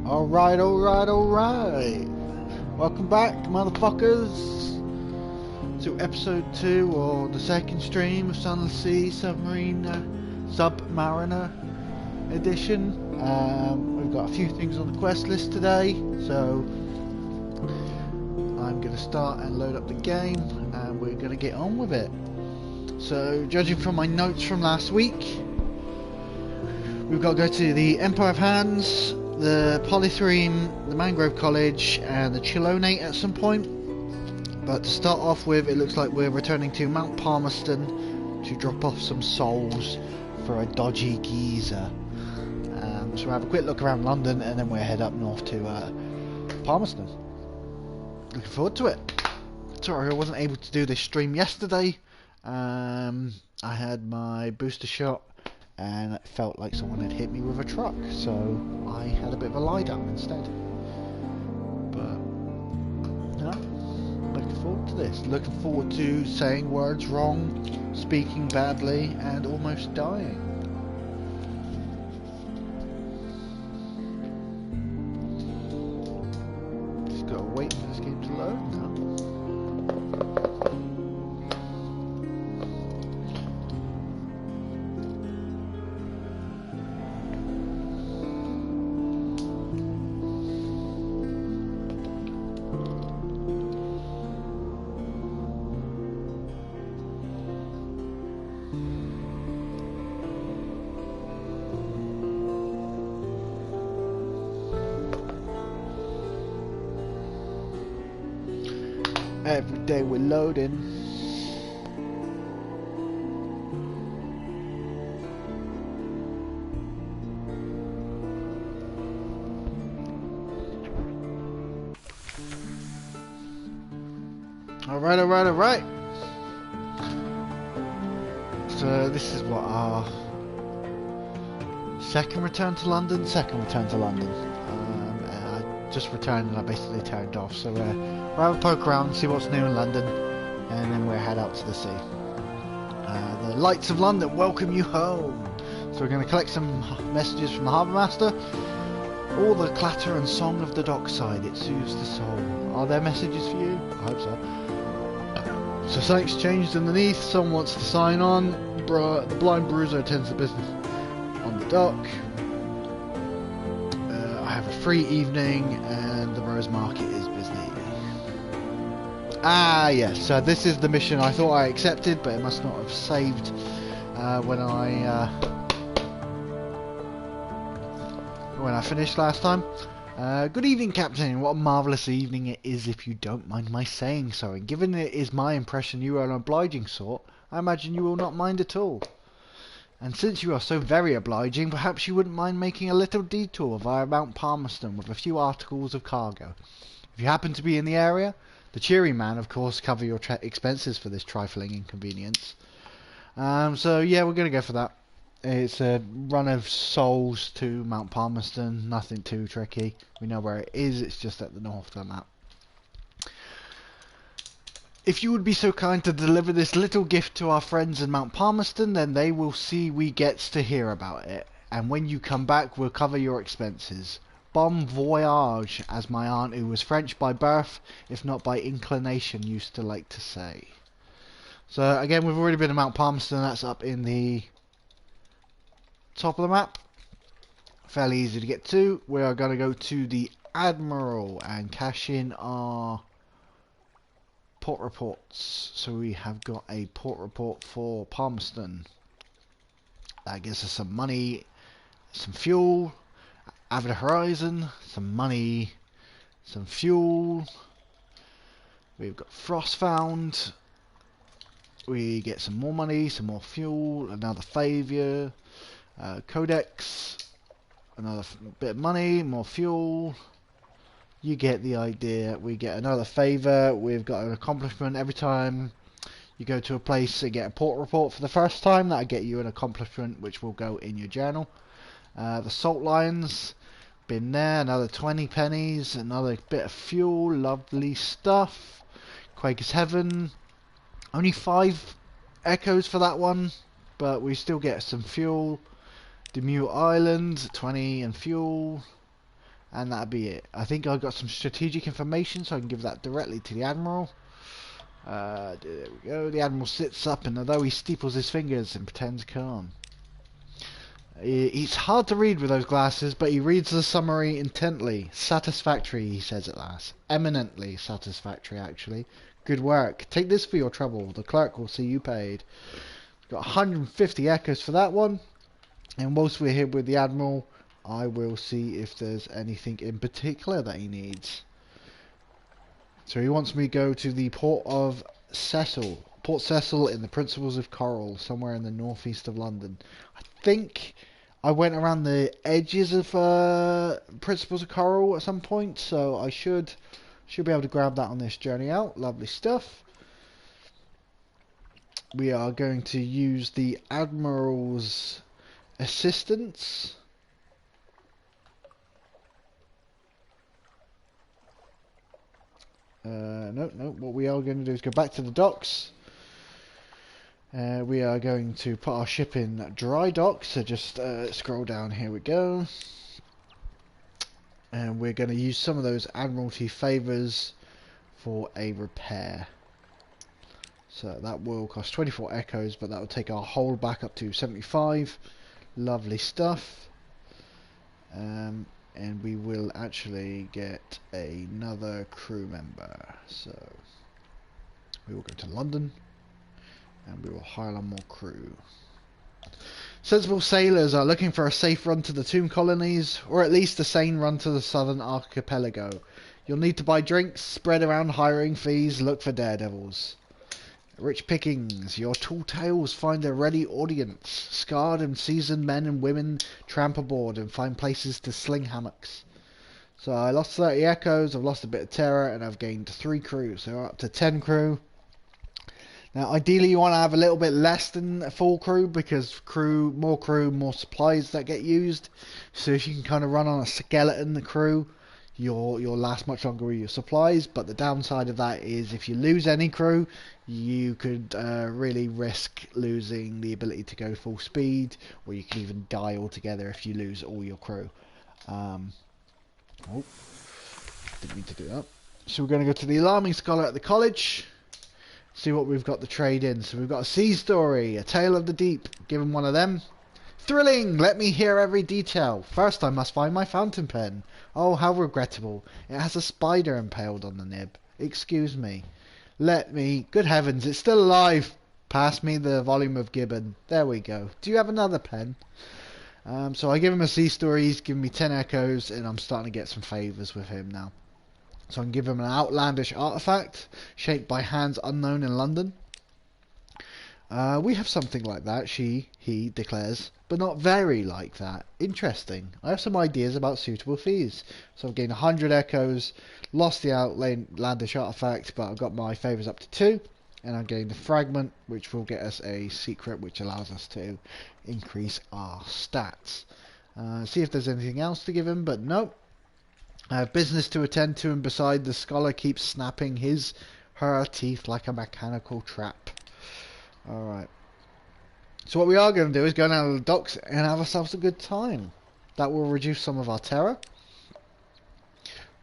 Alright, alright, alright. Welcome back, motherfuckers, to episode 2, or the second stream of Sunless Sea, Submariner edition. We've got a few things on the quest list today, so I'm going to start and load up the game, and we're going to get on with it. So, judging from my notes from last week, we've got to go to the Empire of Hands, the Polythreme, the Mangrove College, and the Chilonate at some point. But to start off with, it looks like we're returning to Mount Palmerston to drop off some souls for a dodgy geezer. So we'll have a quick look around London, and then we'll head up north to Palmerston. Looking forward to it. Sorry I wasn't able to do this stream yesterday. I had my booster shot, and it felt like someone had hit me with a truck, so I had a bit of a lie down instead. But, you know, looking forward to this. Looking forward to saying words wrong, speaking badly, and almost dying. Just gotta wait for this game to load now. Every day we're loading. Alright, alright, alright. So this is what our second return to London. I just returned and I basically turned off. So we'll have a poke around, see what's new in London, and then we'll head out to the sea. The lights of London welcome you home. So we're going to collect some messages from the Harbour Master. All the clatter and song of the dockside, it soothes the soul. Are there messages for you? I hope so. So something's changed underneath. Someone wants to sign on. The blind bruiser attends the business on the dock. I have a free evening, and the Rose Market is busy. Ah, yes. So this is the mission I thought I accepted, but it must not have saved when I finished last time. Good evening, Captain. What a marvellous evening it is, if you don't mind my saying so. And given it is my impression you are an obliging sort, I imagine you will not mind at all. And since you are so very obliging, perhaps you wouldn't mind making a little detour via Mount Palmerston with a few articles of cargo. If you happen to be in the area, the cheery man, of course, cover your expenses for this trifling inconvenience. So yeah, we're going to go for that. It's a run of souls to Mount Palmerston, nothing too tricky. We know where it is, it's just at the north of the map. If you would be so kind to deliver this little gift to our friends in Mount Palmerston, then they will see we gets to hear about it. And when you come back, we'll cover your expenses. Bon voyage, as my aunt, who was French by birth, if not by inclination, used to like to say. So again, we've already been to Mount Palmerston. That's up in the top of the map. Fairly easy to get to. We are going to go to the Admiral and cash in our port reports. So we have got a port report for Palmerston. That gives us some money, some fuel. Avid Horizon, some money, some fuel. We've got Frost found. We get some more money, some more fuel, another favour. Codex, another bit of money, more fuel. You get the idea. We get another favour. We've got an accomplishment every time you go to a place and get a port report for the first time. That'll get you an accomplishment which will go in your journal. The salt lines, been there, another 20 pennies, another bit of fuel, lovely stuff. Quaker's Heaven, only 5 echoes for that one, but we still get some fuel. Demure Island, 20 and fuel. and that'll be it. I think I got some strategic information, so I can give that directly to the Admiral. There we go. The Admiral sits up, and although he steeples his fingers and pretends calm, it's hard to read with those glasses, but he reads the summary intently. Satisfactory, he says at last. Eminently satisfactory, actually. Good work. Take this for your trouble. The clerk will see you paid. Got 150 echoes for that one. And whilst we're here with the Admiral, I will see if there's anything in particular that he needs. So he wants me to go to the Port of Cecil. Port Cecil in the Principles of Coral, somewhere in the northeast of London. I think I went around the edges of Principles of Coral at some point, so I should be able to grab that on this journey out. Lovely stuff. We are going to use the Admiral's assistance. No, what we are going to do is go back to the docks. We are going to put our ship in dry dock, so just scroll down, here we go. And we're going to use some of those Admiralty favours for a repair. So that will cost 24 echoes, but that will take our hold back up to 75. Lovely stuff. And we will actually get another crew member. So we will go to London and we will hire on more crew. Sensible sailors are looking for a safe run to the tomb colonies, or at least a sane run to the southern archipelago. You'll need to buy drinks, spread around hiring fees, look for daredevils. Rich pickings, your tall tales find a ready audience. Scarred and seasoned men and women tramp aboard and find places to sling hammocks. So I lost 30 echoes, I've lost a bit of terror, and I've gained 3 crew, so we're up to 10 crew. Now ideally you want to have a little bit less than a full crew, because more supplies that get used. So if you can kind of run on a skeleton crew, you'll last much longer with your supplies. But the downside of that is if you lose any crew, you could really risk losing the ability to go full speed, or you can even die altogether if you lose all your crew. Oh, didn't mean to do that. So we're going to go to the Alarming Scholar at the college, see what we've got to trade in. So we've got a sea story, a tale of the deep. Give him one of them. Thrilling! Let me hear every detail. First I must find my fountain pen. Oh, how regrettable. It has a spider impaled on the nib. Excuse me. Let me... Good heavens, it's still alive! Pass me the volume of Gibbon. There we go. Do you have another pen? So I give him a sea story, he's giving me 10 echoes, and I'm starting to get some favours with him now. So I can give him an outlandish artifact, shaped by hands unknown in London. We have something like that, he declares, but not very like that. Interesting. I have some ideas about suitable fees. So I've gained 100 echoes, lost the outlandish artifact, but I've got my favours up to 2. And I've gained a fragment, which will get us a secret, which allows us to increase our stats. See if there's anything else to give him, but nope. I have business to attend to, and beside the scholar keeps snapping her teeth like a mechanical trap. Alright. So what we are going to do is go down to the docks and have ourselves a good time. That will reduce some of our terror.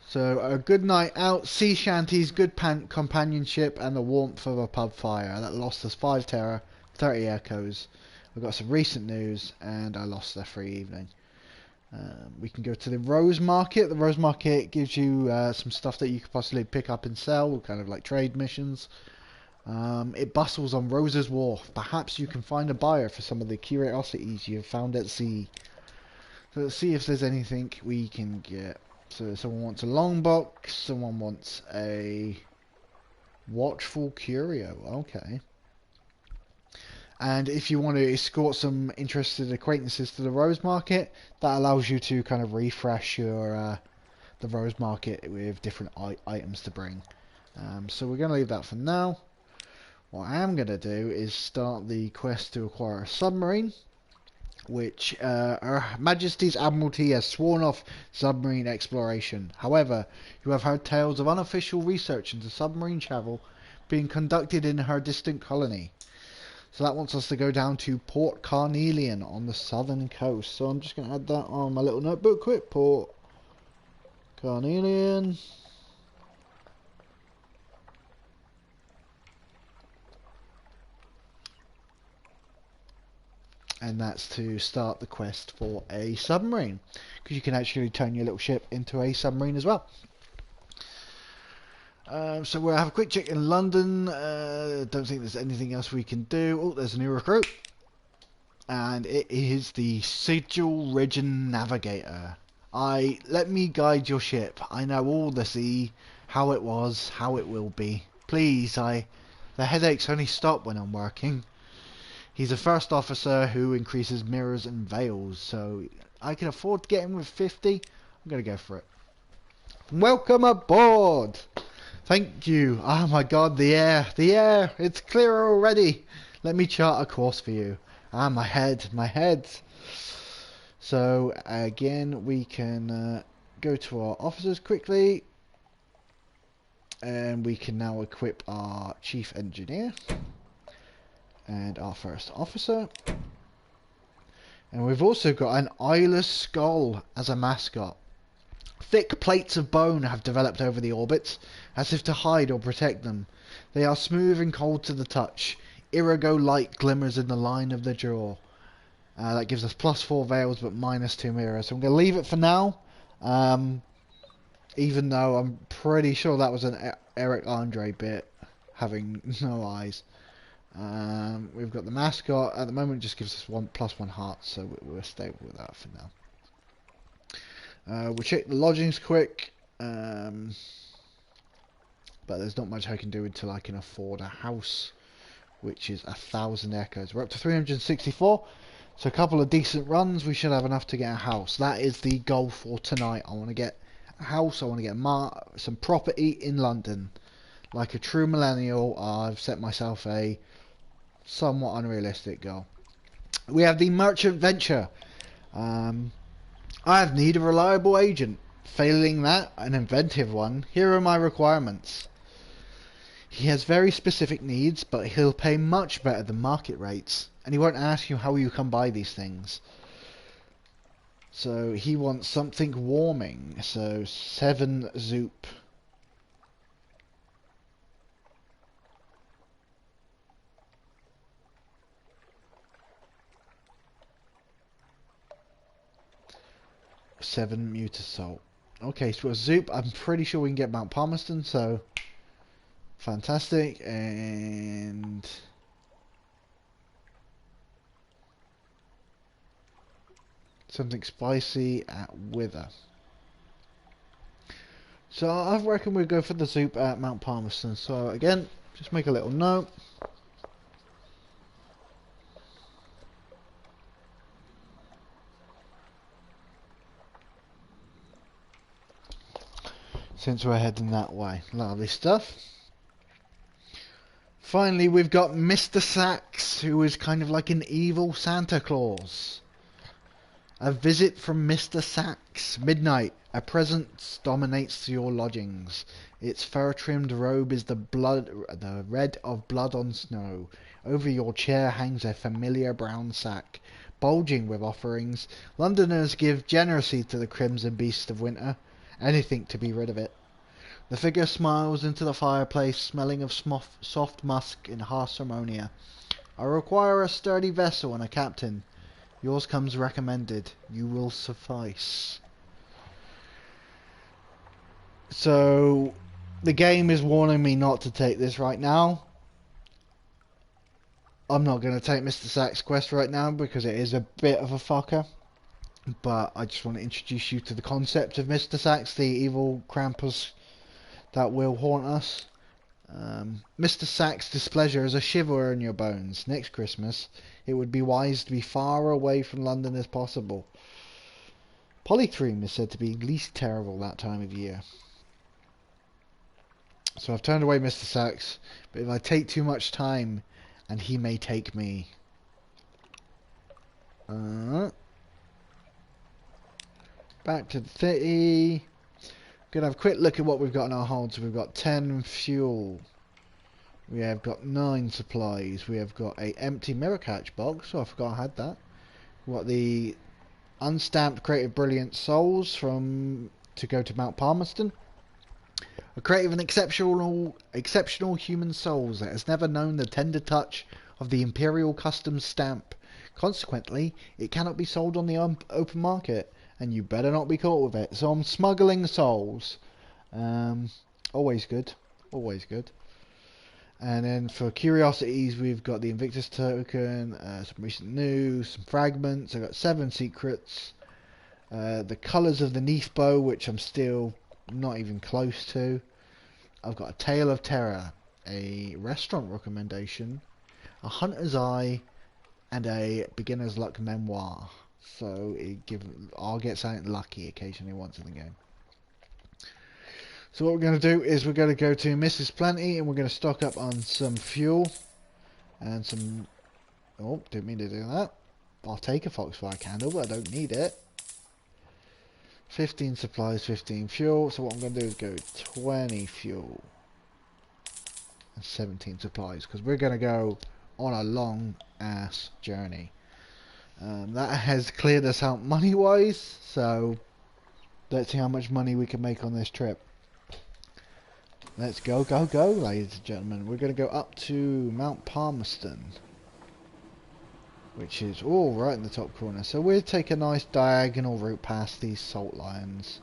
So a good night out, sea shanties, good companionship, and the warmth of a pub fire. That lost us 5 terror, 30 echoes. We've got some recent news, and I lost the free evening. We can go to the Rose Market. The Rose Market gives you some stuff that you could possibly pick up and sell, kind of like trade missions. It bustles on Rose's Wharf. Perhaps you can find a buyer for some of the curiosities you have found at sea. So let's see if there's anything we can get. So someone wants a long box, someone wants a watchful curio. Okay. And if you want to escort some interested acquaintances to the Rose Market, that allows you to kind of refresh your the Rose Market with different items to bring. So we're going to leave that for now. What I am going to do is start the quest to acquire a submarine, which Her Majesty's Admiralty has sworn off submarine exploration. However, you have heard tales of unofficial research into submarine travel being conducted in her distant colony. So that wants us to go down to Port Carnelian on the southern coast. So I'm just going to add that on my little notebook quick. Port Carnelian. And that's to start the quest for a submarine, because you can actually turn your little ship into a submarine as well. So we'll have a quick check in London. Don't think there's anything else we can do. Oh, there's a new recruit, and it is the Sigil Region Navigator. Let me guide your ship. I know all the sea, how it was, how it will be. Please, the headaches only stop when I'm working. He's a first officer who increases mirrors and veils, so I can afford to get him with 50. I'm going to go for it. Welcome aboard! Thank you. Oh my god, the air, it's clear already. Let me chart a course for you. Ah, my head. So, again, we can go to our officers quickly. And we can now equip our chief engineer. And our first officer. And we've also got an eyeless skull as a mascot. Thick plates of bone have developed over the orbits, as if to hide or protect them. They are smooth and cold to the touch. Irigo light glimmers in the line of the jaw. That gives us +4 veils but -2 mirrors. So I'm going to leave it for now. Even though I'm pretty sure that was an Eric Andre bit, having no eyes. We've got the mascot at the moment, just gives us +1 heart, so we're stable with that for now. We'll check the lodgings quick, but there's not much I can do until I can afford a house, which is 1,000 echoes. We're up to 364, so a couple of decent runs, we should have enough to get a house. That is the goal for tonight. I want to get a house, I want to get some property in London. Like a true millennial, I've set myself a somewhat unrealistic goal. We have the Merchant Venture. I have need of a reliable agent. Failing that, an inventive one. Here are my requirements. He has very specific needs, but he'll pay much better than market rates. And he won't ask you how you come by these things. So he wants something warming. So 7 Zoop. Seven Mutasalt. Okay, so a Zoop, I'm pretty sure we can get Mount Palmerston, so fantastic. And something spicy at Wither. So I reckon we'll go for the Zoop at Mount Palmerston. So again, just make a little note. Since we're heading that way. Lovely stuff. Finally, we've got Mr. Sachs, who is kind of like an evil Santa Claus. A visit from Mr. Sachs. Midnight. A presence dominates your lodgings. Its fur-trimmed robe is the red of blood on snow. Over your chair hangs a familiar brown sack, bulging with offerings. Londoners give generously to the crimson beast of winter. Anything to be rid of it. The figure smiles into the fireplace, smelling of soft musk and harsh ammonia. I require a sturdy vessel and a captain. Yours comes recommended. You will suffice. So, the game is warning me not to take this right now. I'm not going to take Mr. Sachs' quest right now because it is a bit of a fucker. But I just want to introduce you to the concept of Mr. Sachs, the evil Krampus that will haunt us. Mr. Sachs' displeasure is a shiver in your bones. Next Christmas, it would be wise to be far away from London as possible. Polychrome is said to be least terrible that time of year. So I've turned away Mr. Sachs, but if I take too much time, and he may take me. Back to the city. Gonna have a quick look at what we've got in our hold. So we've got 10 fuel. We have got 9 supplies. We have got a empty mirror catch box. So I forgot I had that. We've got the unstamped creative brilliant souls from to go to Mount Palmerston. A creative and exceptional human souls that has never known the tender touch of the Imperial Customs stamp. Consequently, it cannot be sold on the open market, and you better not be caught with it. So I'm smuggling souls. Always good. Always good. And then for curiosities, we've got the Invictus token, some recent news, some fragments. I've got 7 secrets. The colours of the Neath bow, which I'm still not even close to. I've got a Tale of Terror, a restaurant recommendation, a Hunter's Eye, and a Beginner's Luck memoir. So I'll get something lucky occasionally once in the game. So what we're going to do is we're going to go to Mrs. Plenty and we're going to stock up on some fuel and some... Oh, didn't mean to do that. I'll take a Foxfire candle, but I don't need it. 15 supplies, 15 fuel. So what I'm going to do is go 20 fuel and 17 supplies, because we're going to go on a long ass journey. That has cleared us out money wise, so let's see how much money we can make on this trip. Let's go, go, go, ladies and gentlemen. We're going to go up to Mount Palmerston, which is all right in the top corner. So we'll take a nice diagonal route past these salt lions.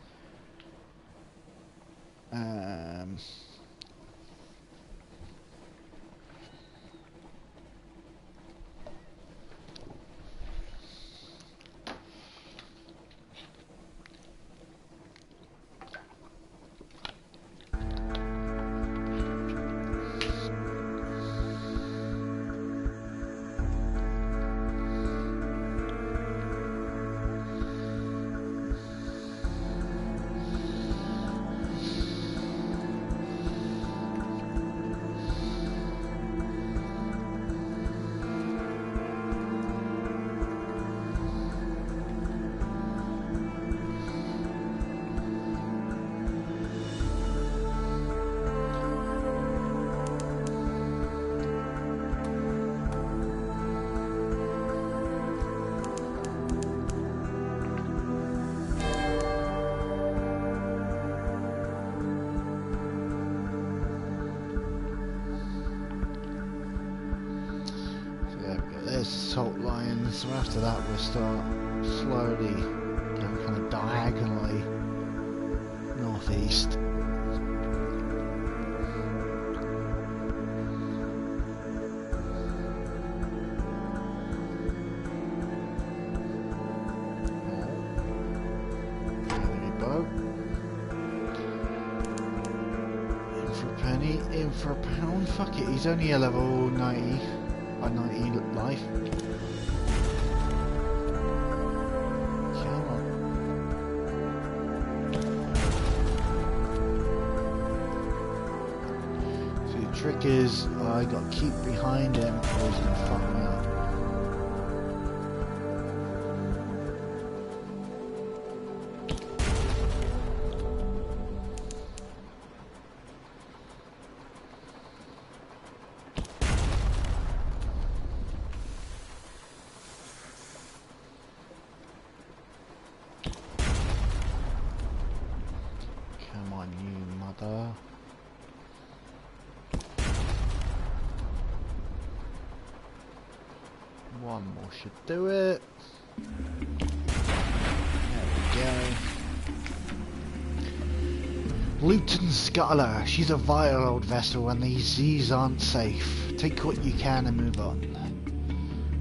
Salt lions. So after that we'll start slowly going kind of diagonally northeast. Enemy boat. In for a penny, in for a pound. Fuck it, he's only a level 90. 90 life. Come on. See, the trick is I got to keep behind him or he's going to fuck me up. One more should do it. There we go. Luton Scuttler. She's a vile old vessel and these seas aren't safe. Take what you can and move on.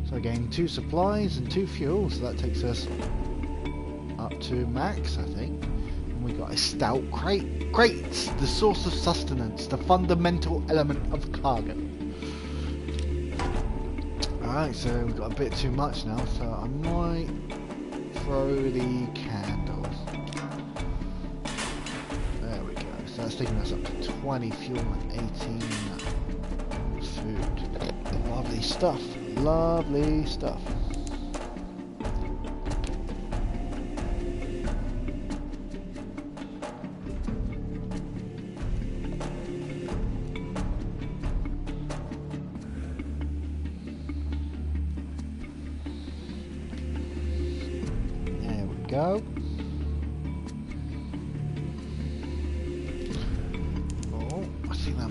So again, 2 supplies and 2 fuel, so that takes us up to max, I think. And we got a stout crate. Crates, the source of sustenance, the fundamental element of cargo. Alright, so we've got a bit too much now, so I might throw the candles. There we go. So that's taking us up to 20 fuel and 18 food. Lovely stuff. Lovely stuff. Go.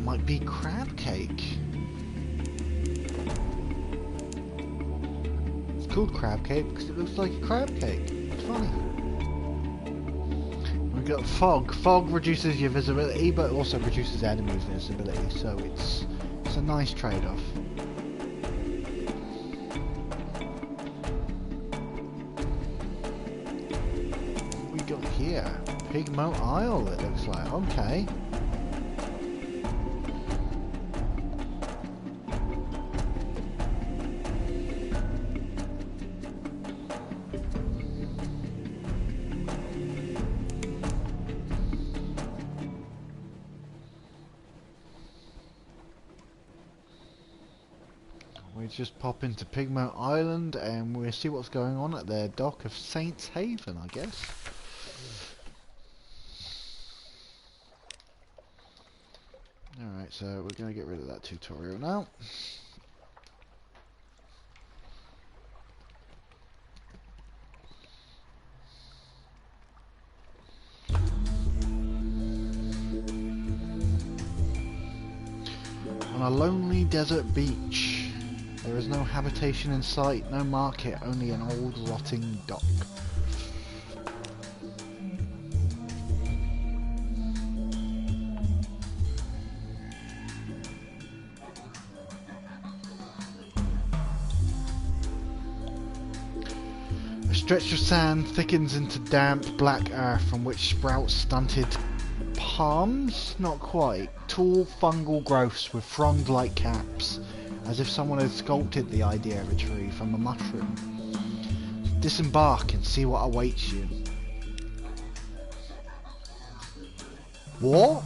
might be crab cake. It's called crab cake because it looks like a crab cake. It's funny. We've got fog. Fog reduces your visibility, but also reduces enemy visibility, so it's a nice trade-off. What we got here? Pigmo Isle, it looks like. Okay. We just pop into Pigmo Island and we'll see what's going on at their dock of Saints Haven, I guess. Alright, so we're going to get rid of that tutorial now. On a lonely desert beach. There is no habitation in sight, no market, only an old rotting dock. A stretch of sand thickens into damp black earth from which sprouts stunted palms? Not quite. Tall fungal growths with frond-like caps, as if someone had sculpted the idea of a tree from a mushroom. Disembark and see what awaits you. What?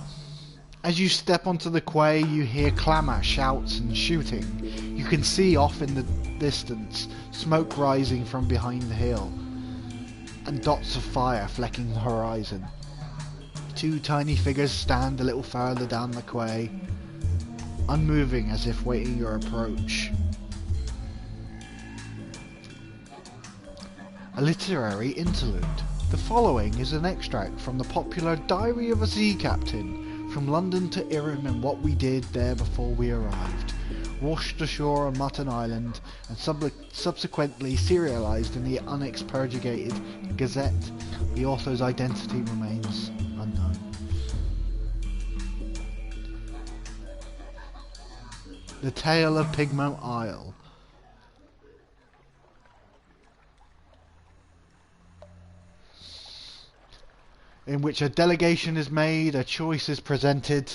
As you step onto the quay, you hear clamour, shouts and shooting. You can see off in the distance, smoke rising from behind the hill, and dots of fire flecking the horizon. Two tiny figures stand a little further down the quay, unmoving as if waiting your approach. A literary interlude. The following is an extract from the popular Diary of a Sea Captain, from London to Irun and what we did there before we arrived. Washed ashore on Mutton Island and subsequently serialised in the unexpurgated Gazette. The author's identity remains unknown. The Tale of Pigmo Isle. In which a delegation is made, a choice is presented,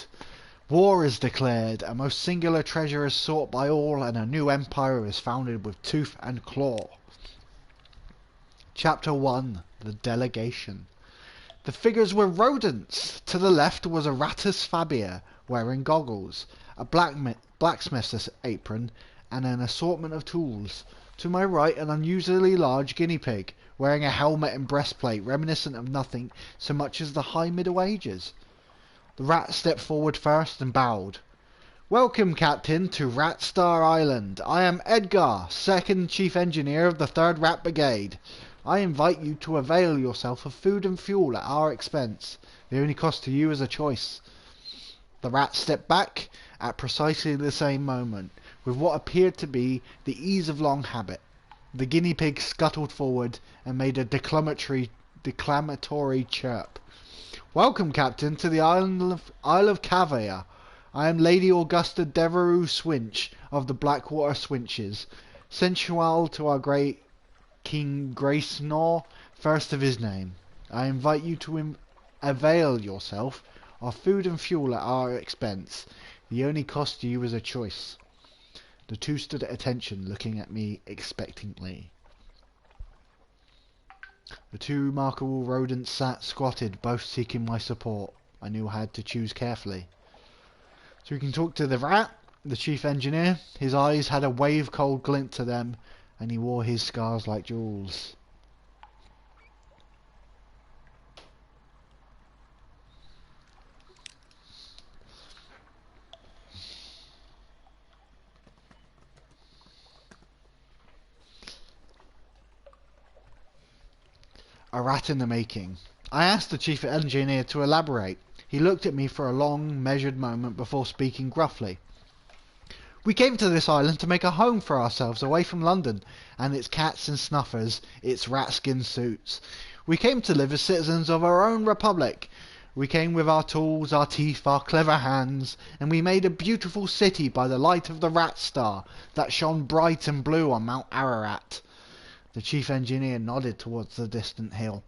war is declared, a most singular treasure is sought by all, and a new empire is founded with tooth and claw. Chapter 1. The Delegation. The figures were rodents. To the left was a Rattus Fabia, wearing goggles, a blacksmith's apron, and an assortment of tools. To my right, an unusually large guinea pig, wearing a helmet and breastplate reminiscent of nothing so much as the high Middle Ages. The rat stepped forward first and bowed. "Welcome, Captain, to Rat Star Island. I am Edgar, second chief engineer of the 3rd Rat Brigade. I invite you to avail yourself of food and fuel at our expense. The only cost to you is a choice." The rat stepped back at precisely the same moment, with what appeared to be the ease of long habit. The guinea pig scuttled forward and made a declamatory chirp. "Welcome, Captain, to the Isle of Cavia. I am Lady Augusta Devereux Swinch of the Blackwater Swinches, sensual to our great King Gracenor, first of his name. I invite you to avail yourself of food and fuel at our expense. The only cost to you is a choice." The two stood at attention, looking at me expectantly. The two remarkable rodents sat squatted, both seeking my support. I knew I had to choose carefully. So we can talk to the rat, the chief engineer. His eyes had a wave-cold glint to them, and he wore his scars like jewels. A rat in the making. I asked the chief engineer to elaborate. He looked at me for a long, measured moment before speaking gruffly. We came to this island to make a home for ourselves away from London and its cats and snuffers, its rat-skin suits. We came to live as citizens of our own republic. We came with our tools, our teeth, our clever hands, and we made a beautiful city by the light of the rat star that shone bright and blue on Mount Ararat. The chief engineer nodded towards the distant hill.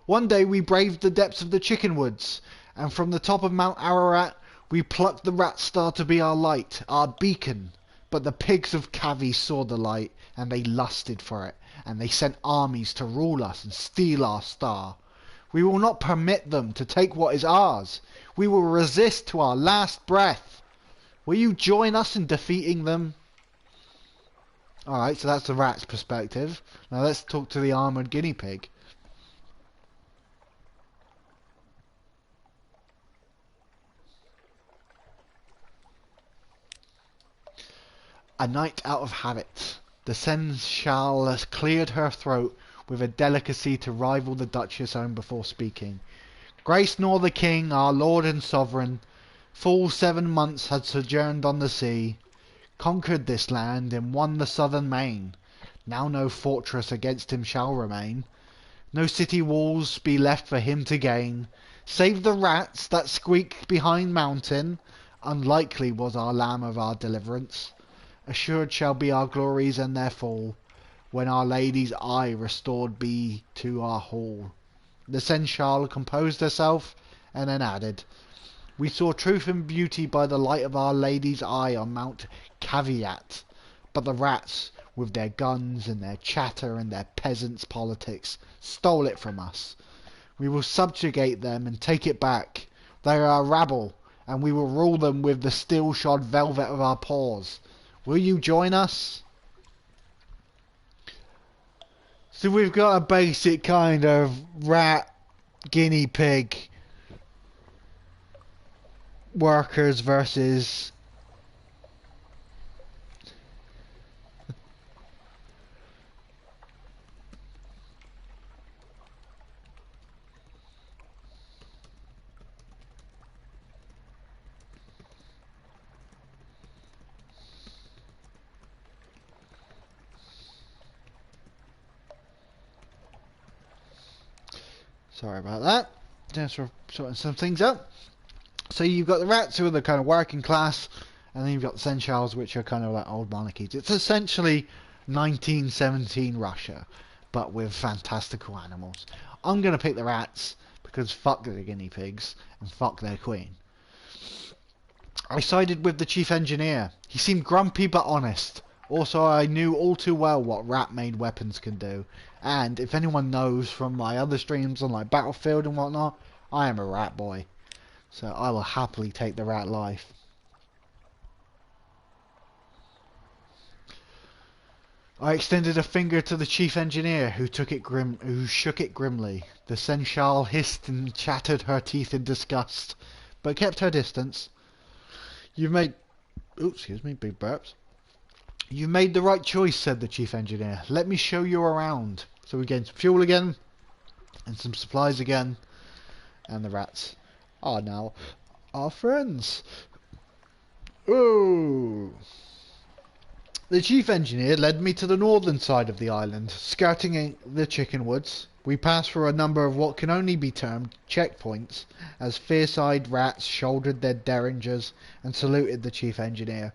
One day we braved the depths of the chicken woods, and from the top of Mount Ararat we plucked the rat star to be our light, our beacon. But the pigs of Kavi saw the light, and they lusted for it, and they sent armies to rule us and steal our star. We will not permit them to take what is ours. We will resist to our last breath. Will you join us in defeating them? Alright, so that's the rat's perspective. Now let's talk to the armoured guinea pig. A night out of habit. The seneschal cleared her throat with a delicacy to rival the Duchess' own before speaking. Grace nor the King, our Lord and Sovereign, full 7 months had sojourned on the sea, conquered this land and won the southern main. Now no fortress against him shall remain, no city walls be left for him to gain, save the rats that squeak behind mountain. Unlikely was our lamb of our deliverance. Assured shall be our glories and their fall, when our Lady's eye restored be to our hall. The seneschal composed herself, and then added, We saw truth and beauty by the light of our Lady's eye on Mount Caveat, but the rats, with their guns and their chatter and their peasants' politics, stole it from us. We will subjugate them and take it back. They are a rabble, and we will rule them with the steel-shod velvet of our paws. Will you join us? So we've got a basic kind of rat, guinea pig, workers versus sorry about that. Just for sorting some things out. So you've got the rats who are the kind of working class, and then you've got the seneschals, which are kind of like old monarchies. It's essentially 1917 Russia, but with fantastical animals. I'm going to pick the rats, because fuck the guinea pigs, and fuck their queen. I sided with the chief engineer. He seemed grumpy but honest. Also, I knew all too well what rat-made weapons can do. And if anyone knows from my other streams on like Battlefield and whatnot, I am a rat boy. So I will happily take the rat life. I extended a finger to the chief engineer, who shook it grimly. The seneschal hissed and chattered her teeth in disgust, but kept her distance. You've made... Oops, excuse me, big burps. You've made the right choice, said the chief engineer. Let me show you around. So we gained some fuel again, and some supplies again, and the rats are now our friends. Oh! The chief engineer led me to the northern side of the island, skirting the chicken woods. We passed through a number of what can only be termed checkpoints, as fierce-eyed rats shouldered their derringers and saluted the chief engineer.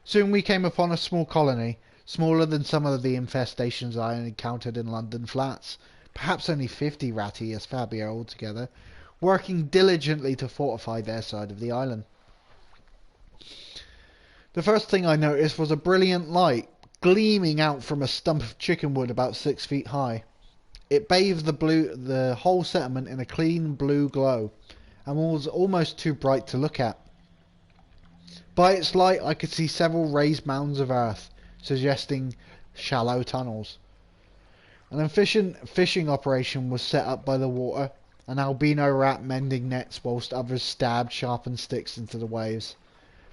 Soon we came upon a small colony, smaller than some of the infestations I had encountered in London flats, perhaps only 50 ratti as Fabio altogether, working diligently to fortify their side of the island. The first thing I noticed was a brilliant light gleaming out from a stump of chicken wood about 6 feet high. It bathed the whole settlement in a clean blue glow, and was almost too bright to look at. By its light I could see several raised mounds of earth, suggesting shallow tunnels. An efficient fishing operation was set up by the water, an albino rat mending nets whilst others stabbed sharpened sticks into the waves.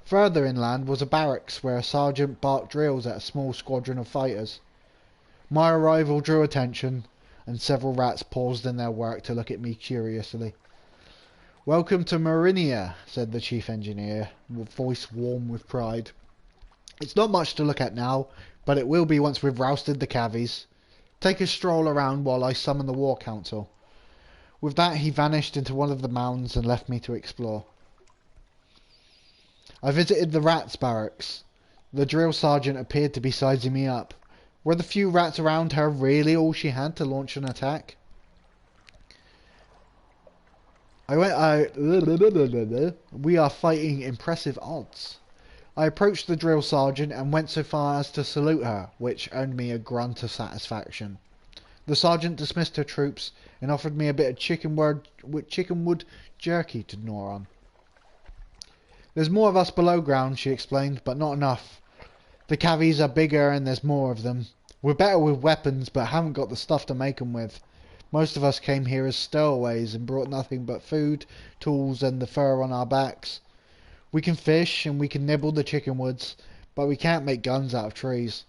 Further inland was a barracks where a sergeant barked drills at a small squadron of fighters. My arrival drew attention, and several rats paused in their work to look at me curiously. Welcome to Marinia, said the chief engineer, with voice warm with pride. It's not much to look at now, but it will be once we've rousted the cavies. Take a stroll around while I summon the war council. With that, he vanished into one of the mounds and left me to explore. I visited the rats' barracks. The drill sergeant appeared to be sizing me up. Were the few rats around her really all she had to launch an attack? We are fighting impressive odds. I approached the drill sergeant and went so far as to salute her, which earned me a grunt of satisfaction. The sergeant dismissed her troops and offered me a bit of chickenwood jerky to gnaw on. There's more of us below ground, she explained, but not enough. The cavies are bigger and there's more of them. We're better with weapons, but haven't got the stuff to make them with. Most of us came here as stowaways and brought nothing but food, tools and the fur on our backs. We can fish and we can nibble the chickenwoods, but we can't make guns out of trees.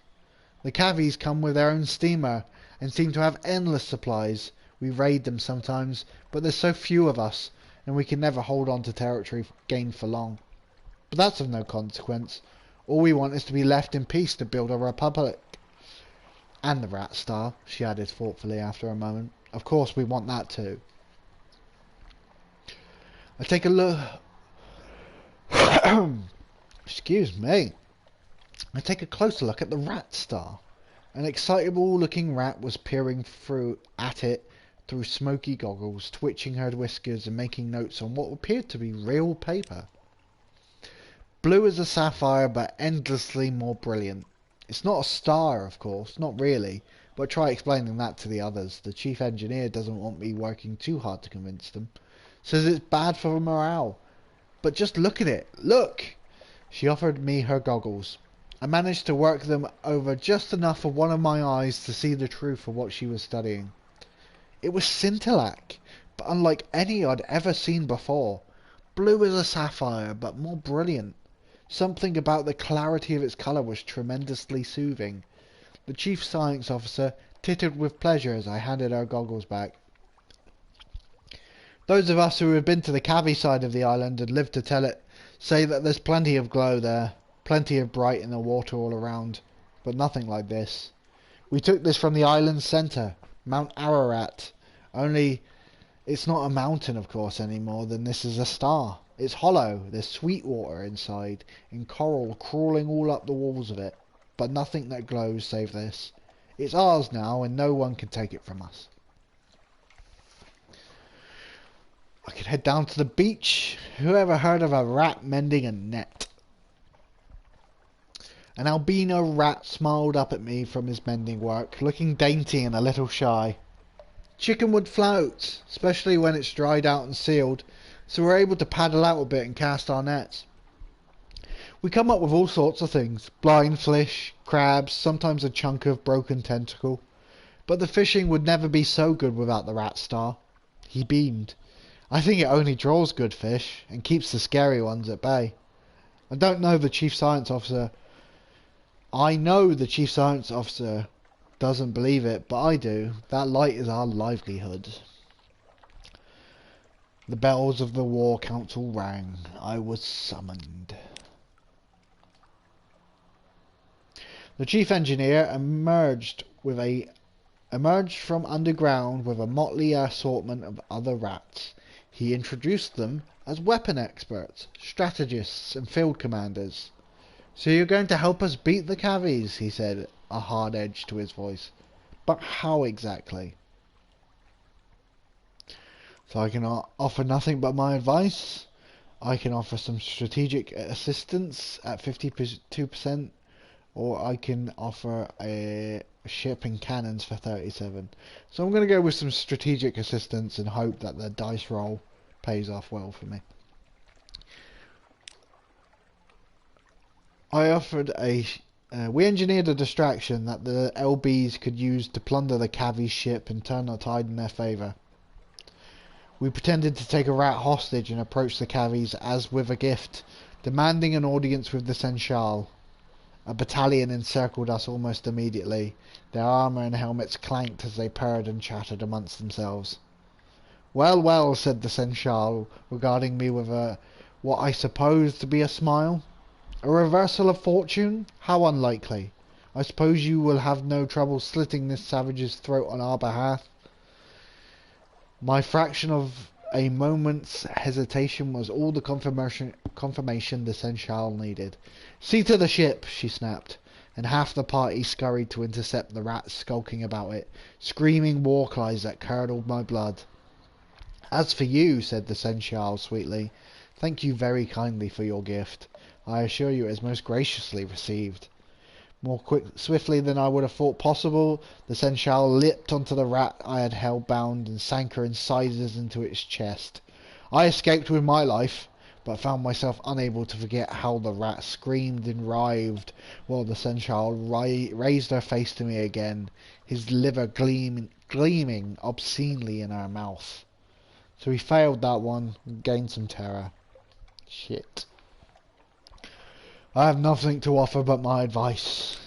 The cavies come with their own steamer and seem to have endless supplies. We raid them sometimes, but there's so few of us, and we can never hold on to territory gained for long. But that's of no consequence. All we want is to be left in peace to build a republic. And the rat star, she added thoughtfully after a moment. Of course we want that too. I take a look... Excuse me. I take a closer look at the rat star. An excitable looking rat was peering at it through smoky goggles, twitching her whiskers and making notes on what appeared to be real paper. Blue as a sapphire, but endlessly more brilliant. It's not a star, of course, not really, but try explaining that to the others. The chief engineer doesn't want me working too hard to convince them. Says it's bad for morale. But just look at it. Look! She offered me her goggles. I managed to work them over just enough for one of my eyes to see the truth of what she was studying. It was scintillac, but unlike any I'd ever seen before. Blue as a sapphire, but more brilliant. Something about the clarity of its colour was tremendously soothing. The chief science officer tittered with pleasure as I handed her goggles back. Those of us who have been to the Cavi side of the island and lived to tell it say that there's plenty of glow there, plenty of bright in the water all around, but nothing like this. We took this from the island's centre, Mount Ararat, only it's not a mountain of course any more than this is a star. It's hollow, there's sweet water inside, and coral crawling all up the walls of it, but nothing that glows save this. It's ours now and no one can take it from us. I could head down to the beach. Who ever heard of a rat mending a net? An albino rat smiled up at me from his mending work, looking dainty and a little shy. Chickenwood floats, especially when it's dried out and sealed, so we're able to paddle out a bit and cast our nets. We come up with all sorts of things. Blind fish, crabs, sometimes a chunk of broken tentacle. But the fishing would never be so good without the rat star. He beamed. I think it only draws good fish and keeps the scary ones at bay. I know the chief science officer doesn't believe it, but I do. That light is our livelihood. The bells of the war council rang. I was summoned. The chief engineer emerged from underground with a motley assortment of other rats. He introduced them as weapon experts, strategists and field commanders. So you're going to help us beat the cavies, he said, a hard edge to his voice. But how exactly? So I can offer nothing but my advice. I can offer some strategic assistance at 52%, or I can offer a ship and cannons for 37. So I'm going to go with some strategic assistance and hope that the dice roll pays off well for me. We engineered a distraction that the LBs could use to plunder the Cavi ship and turn the tide in their favour. We pretended to take a rat hostage and approach the Cavies as with a gift, demanding an audience with the Senchal. A battalion encircled us almost immediately. Their armour and helmets clanked as they purred and chattered amongst themselves. Well, well, said the Seneschal, regarding me with what I suppose to be a smile. A reversal of fortune? How unlikely. I suppose you will have no trouble slitting this savage's throat on our behalf. My fraction of a moment's hesitation was all the confirmation the Seneschal needed. See to the ship, she snapped, and half the party scurried to intercept the rats skulking about it, screaming war cries that curdled my blood. As for you, said the Seneschal sweetly, thank you very kindly for your gift. I assure you it is most graciously received. Swiftly than I would have thought possible, the Seneschal leapt onto the rat I had held bound and sank her incisors into its chest. I escaped with my life, but found myself unable to forget how the rat screamed and writhed while the Seneschal raised her face to me again, his liver gleaming obscenely in her mouth. So he failed that one and gained some terror. Shit. I have nothing to offer but my advice.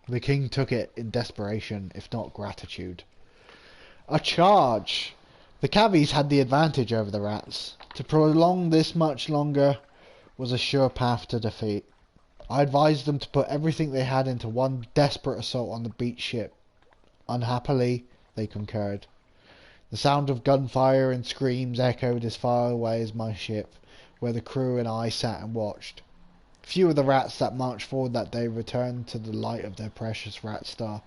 The king took it in desperation, if not gratitude. A charge! The cabbies had the advantage over the rats. To prolong this much longer was a sure path to defeat. I advised them to put everything they had into one desperate assault on the beached ship. Unhappily, they concurred. The sound of gunfire and screams echoed as far away as my ship, where the crew and I sat and watched. Few of the rats that marched forward that day returned to the light of their precious rat star.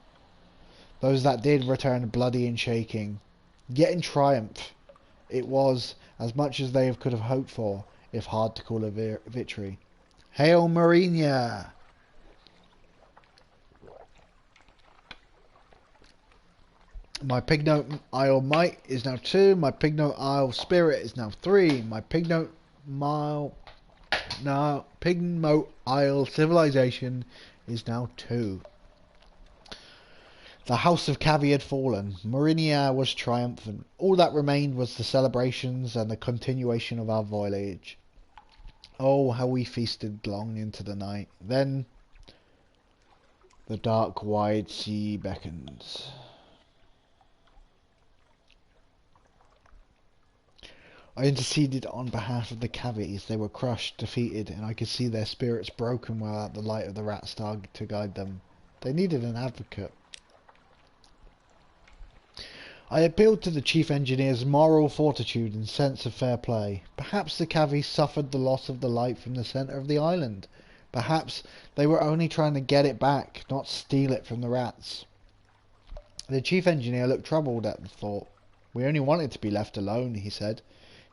Those that did returned bloody and shaking, yet in triumph. It was as much as they could have hoped for, if hard to call a victory. Hail Marina! My Pignote Isle might is now 2. My Pignote Isle spirit is now 3. My Pignote Isle civilization is now 2. The House of Cavi had fallen. Marinia was triumphant. All that remained was the celebrations and the continuation of our voyage. Oh, how we feasted long into the night. Then the dark, wide sea beckons. I interceded on behalf of the Cavies. They were crushed, defeated, and I could see their spirits broken without the light of the rat star to guide them. They needed an advocate. I appealed to the chief engineer's moral fortitude and sense of fair play. Perhaps the Cavies suffered the loss of the light from the centre of the island. Perhaps they were only trying to get it back, not steal it from the rats. The chief engineer looked troubled at the thought. We only wanted to be left alone, he said.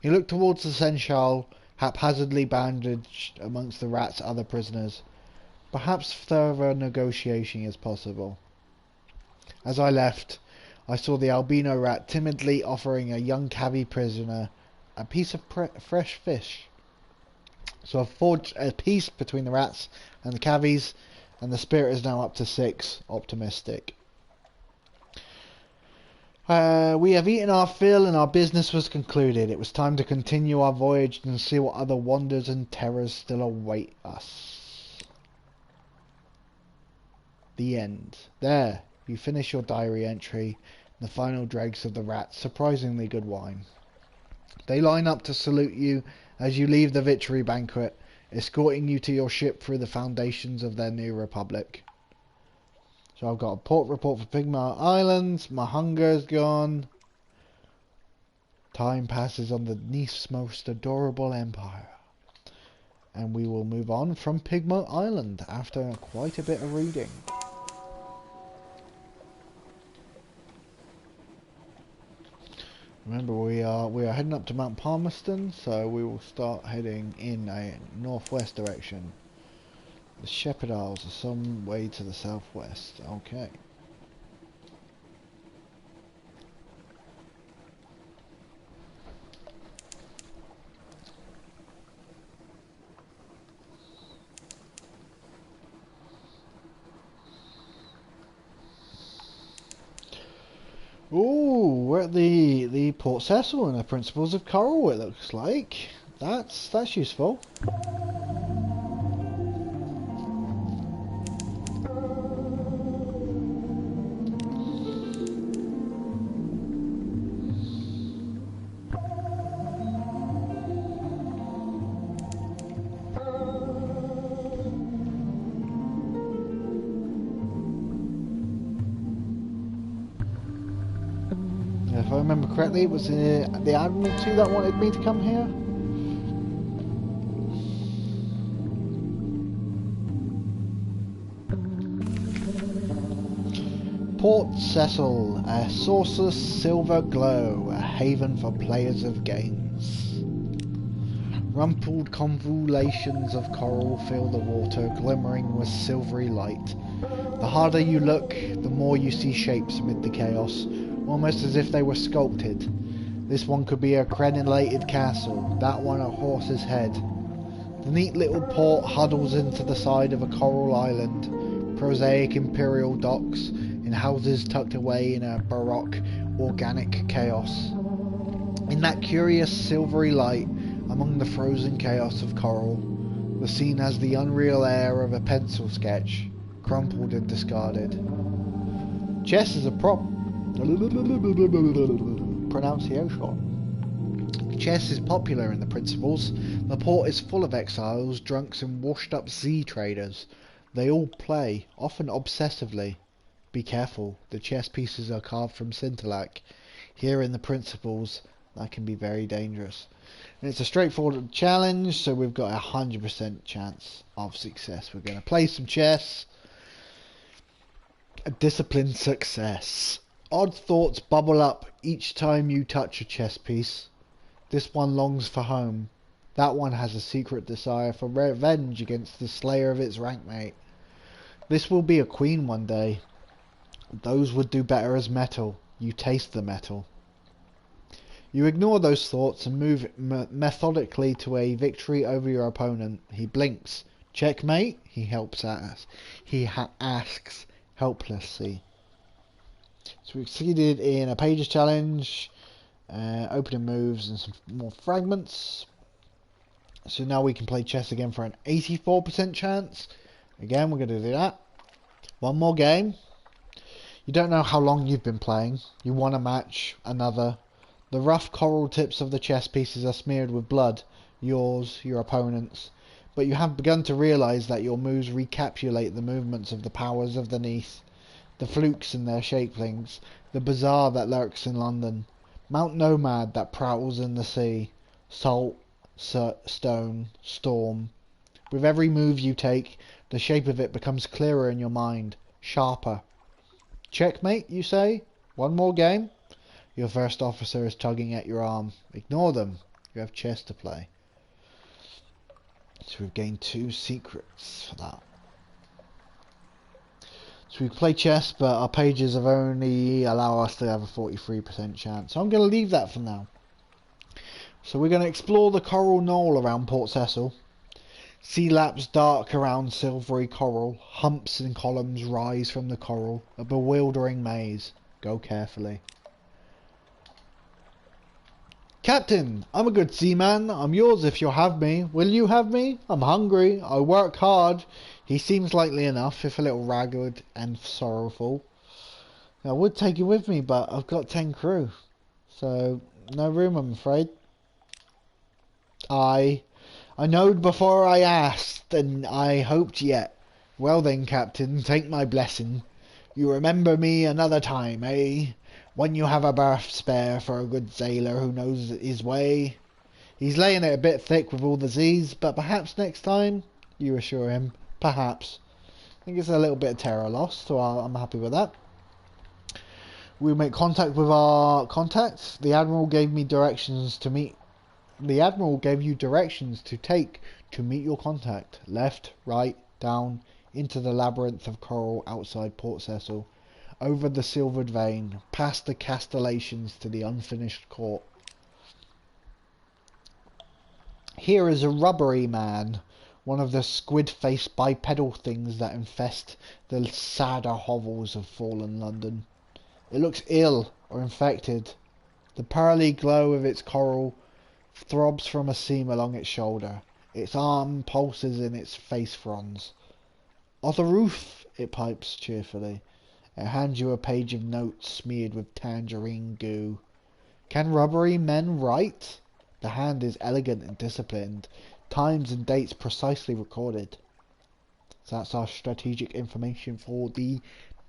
He looked towards the Seneschal, haphazardly bandaged amongst the rat's other prisoners. Perhaps further negotiation is possible. As I left, I saw the albino rat timidly offering a young Cavi prisoner a piece of fresh fish. So I've forged a peace between the rats and the Cavies, and the spirit is now up to 6, optimistic. We have eaten our fill and our business was concluded. It was time to continue our voyage and see what other wonders and terrors still await us. The end. There, you finish your diary entry. The final dregs of the rats. Surprisingly good wine. They line up to salute you as you leave the victory banquet, escorting you to your ship through the foundations of their new republic. So I've got a port report for Pigma Islands. My hunger's gone. Time passes on the Nice's most adorable empire. And we will move on from Pigma Island after quite a bit of reading. Remember, we are heading up to Mount Palmerston, so we will start heading in a northwest direction. The Shepherd Isles are some way to the southwest. Okay. Ooh, we're at the Port Cecil and the Principles of Coral, it looks like. That's useful. If I remember correctly, it was the Admiralty that wanted me to come here. Port Cecil, a sourceless silver glow, a haven for players of games. Rumpled convolutions of coral fill the water, glimmering with silvery light. The harder you look, the more you see shapes amid the chaos, almost as if they were sculpted. This one could be a crenellated castle, that one a horse's head. The neat little port huddles into the side of a coral island, prosaic imperial docks, in houses tucked away in a baroque, organic chaos. In that curious silvery light, among the frozen chaos of coral, the scene has the unreal air of a pencil sketch, crumpled and discarded. Chess is a pronunciation. Chess is popular in the Principles. The port is full of exiles, drunks and washed-up sea traders. They all play, often obsessively. Be careful, the chess pieces are carved from scintillac. Here in the Principles, that can be very dangerous. And it's a straightforward challenge, so we've got a 100% chance of success. We're going to play some chess. A disciplined success. Odd thoughts bubble up each time you touch a chess piece. This one longs for home. That one has a secret desire for revenge against the slayer of its rankmate. This will be a queen one day. Those would do better as metal. You taste the metal. You ignore those thoughts and move methodically to a victory over your opponent. He blinks. Checkmate? He asks helplessly. So we succeeded in a pages challenge, opening moves and some more fragments. So now we can play chess again for an 84% chance. Again, we're going to do that. One more game. You don't know how long you've been playing. You won a match, another. The rough coral tips of the chess pieces are smeared with blood, yours, your opponent's. But you have begun to realise that your moves recapitulate the movements of the powers of the Neath, the flukes and their shapelings, the bazaar that lurks in London, Mount Nomad that prowls in the sea, salt, stone, storm. With every move you take, the shape of it becomes clearer in your mind, sharper. Checkmate, you say? One more game? Your first officer is tugging at your arm. Ignore them. You have chess to play. So we've gained 2 secrets for that. So we can play chess, but our pages have only allow us to have a 43% chance. So I'm going to leave that for now. So we're going to explore the coral knoll around Port Cecil. Sea laps dark around silvery coral. Humps and columns rise from the coral. A bewildering maze. Go carefully. Captain, I'm a good seaman. I'm yours if you'll have me. Will you have me? I'm hungry. I work hard. He seems likely enough, if a little ragged and sorrowful. I would take you with me, but I've got 10 crew. So, no room, I'm afraid. I knowed before I asked, and I hoped yet. Well then, Captain, take my blessing. You remember me another time, eh? When you have a berth spare for a good sailor who knows his way. He's laying it a bit thick with all the Z's, but perhaps next time, you assure him. Perhaps. I think it's a little bit of terror lost, so I'm happy with that. We'll make contact with our contacts. The Admiral gave me directions to meet. The Admiral gave you directions to take to meet your contact. Left, right, down, into the labyrinth of coral outside Port Cecil. Over the silvered vein, past the castellations to the unfinished court. Here is a rubbery man, one of the squid-faced bipedal things that infest the sadder hovels of fallen London. It looks ill or infected. The pearly glow of its coral throbs from a seam along its shoulder. Its arm pulses in its face fronds. On the roof, it pipes cheerfully. It hands you a page of notes smeared with tangerine goo. Can rubbery men write? The hand is elegant and disciplined. Times and dates precisely recorded. So that's our strategic information for the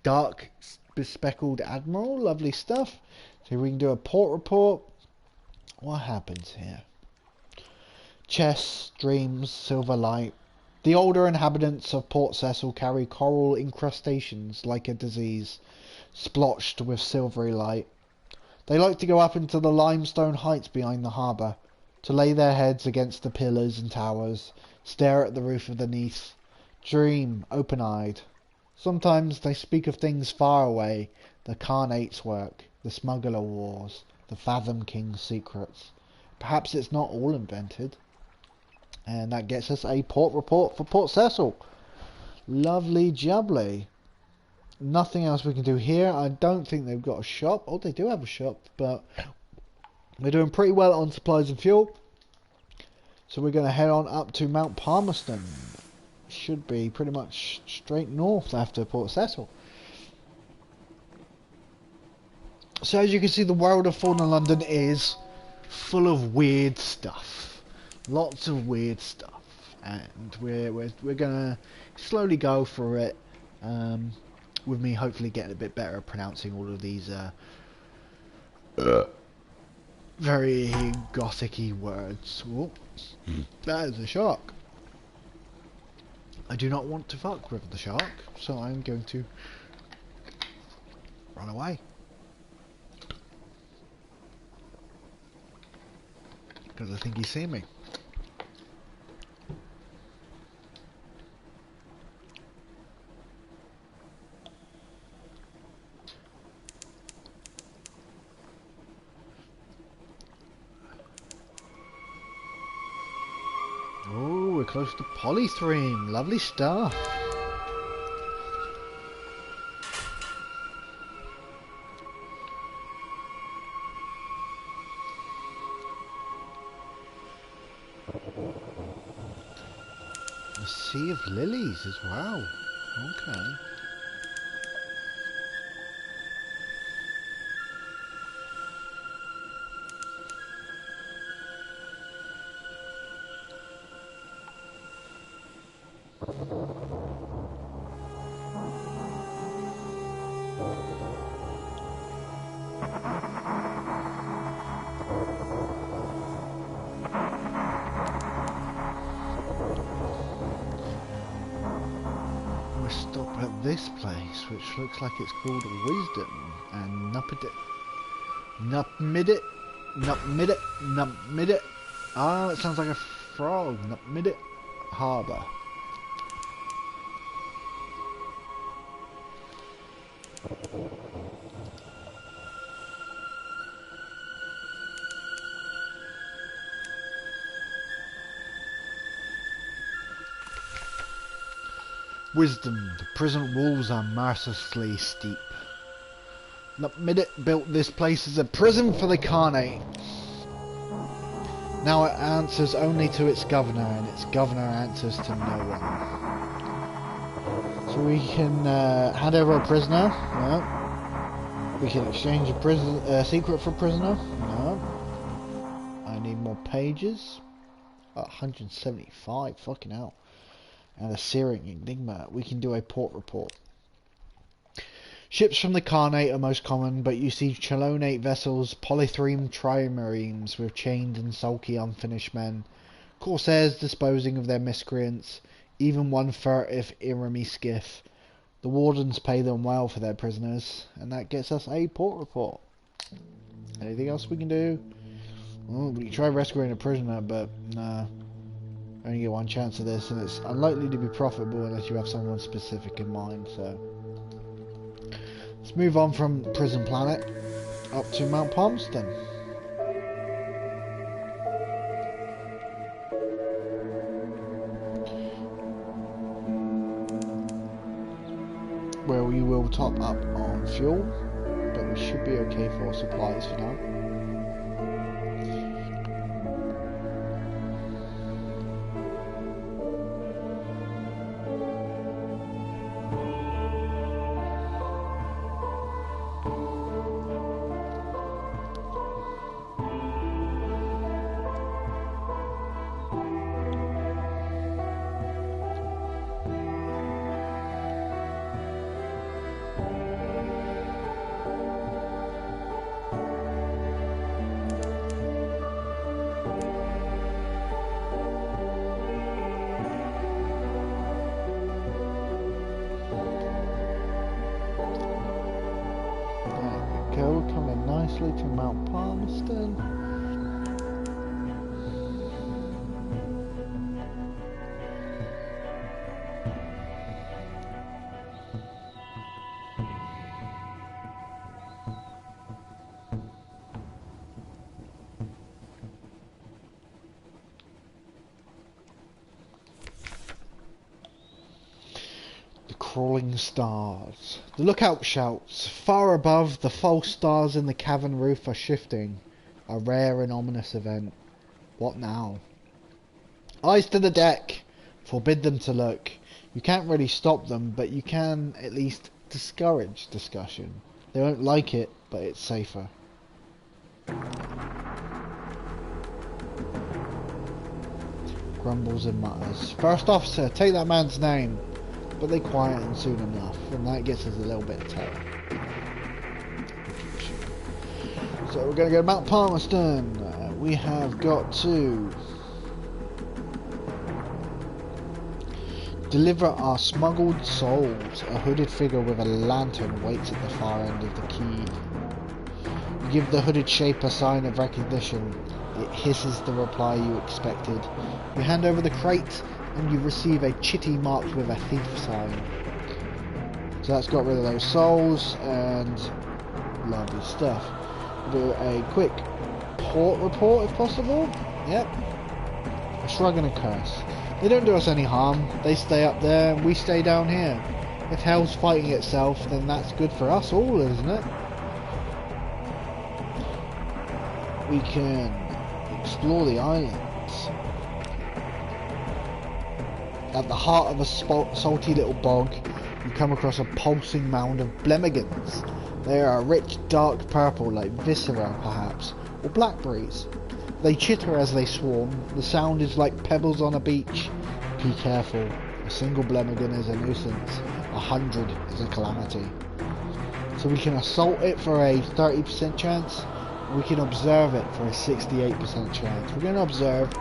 dark bespeckled admiral. Lovely stuff. So we can do a port report. What happens here? Chess, dreams, silver light. The older inhabitants of Port Cecil carry coral incrustations like a disease, splotched with silvery light. They like to go up into the limestone heights behind the harbour, to lay their heads against the pillars and towers, stare at the roof of the Neath, dream open-eyed. Sometimes they speak of things far away, the Khanate work, the smuggler wars, the Fathom King's secrets. Perhaps it's not all invented. And that gets us a port report for Port Cecil. Lovely jubbly. Nothing else we can do here. I don't think they've got a shop. Oh, they do have a shop, but we're doing pretty well on supplies and fuel. So we're going to head on up to Mount Palmerston. Should be pretty much straight north after Port Cecil. So as you can see, the world of Fauna London is full of weird stuff. Lots of weird stuff. And we're going to slowly go through it. With me hopefully getting a bit better at pronouncing all of these very gothic-y words. Oh, that is a shark. I do not want to fuck with the shark, so I'm going to run away. Because I think he's seen me. Oh, we're close to Polythreme. Lovely stuff. A sea of lilies as well. Okay. Stop at this place, which looks like it's called Wisdom and Nupmidit. Ah, it sounds like a frog. Nupmidit Harbour. Wisdom, the prison walls are mercilessly steep. Nupmidit built this place as a prison for the Khanate. Now it answers only to its governor, and its governor answers to no one. So we can hand over a prisoner. No. We can exchange a secret for a prisoner. No. I need more pages. 175, fucking hell. And a Searing Enigma. We can do a port report. Ships from the Khanate are most common, but you see Chelonate vessels, Polythreme trimarenes with chained and sulky unfinished men, corsairs disposing of their miscreants, even one furtive Irami skiff. The wardens pay them well for their prisoners, and that gets us a port report. Anything else we can do? Well, we can try rescuing a prisoner, but nah. Only get one chance of this, and it's unlikely to be profitable unless you have someone specific in mind, so let's move on from Prison Planet up to Mount Palmerston. Where we will top up on fuel, but we should be okay for supplies for now. nicely to Mount Palmerston. Crawling stars. The lookout shouts. Far above, the false stars in the cavern roof are shifting. A rare and ominous event. What now? Eyes to the deck. Forbid them to look. You can't really stop them, but you can at least discourage discussion. They won't like it, but it's safer. Grumbles and mutters. First officer, take that man's name. But they quieten soon enough, and that gets us a little bit of terror. So we're going to go to Mount Palmerston. We have got to deliver our smuggled souls. A hooded figure with a lantern waits at the far end of the quay. You give the hooded shape a sign of recognition. It hisses the reply you expected. You hand over the crate, and you receive a chitty marked with a thief sign. So that's got rid of those souls, and lovely stuff. Do a quick port report if possible. Yep. A shrug and a curse. They don't do us any harm. They stay up there, and we stay down here. If hell's fighting itself, then that's good for us all, isn't it? We can explore the islands. At the heart of a salty little bog, you come across a pulsing mound of blemigans. They are a rich dark purple, like viscera perhaps, or blackberries. They chitter as they swarm. The sound is like pebbles on a beach. Be careful. A single blemigan is a nuisance. 100 is a calamity. So we can assault it for a 30% chance, or we can observe it for a 68% chance. We're going to observe.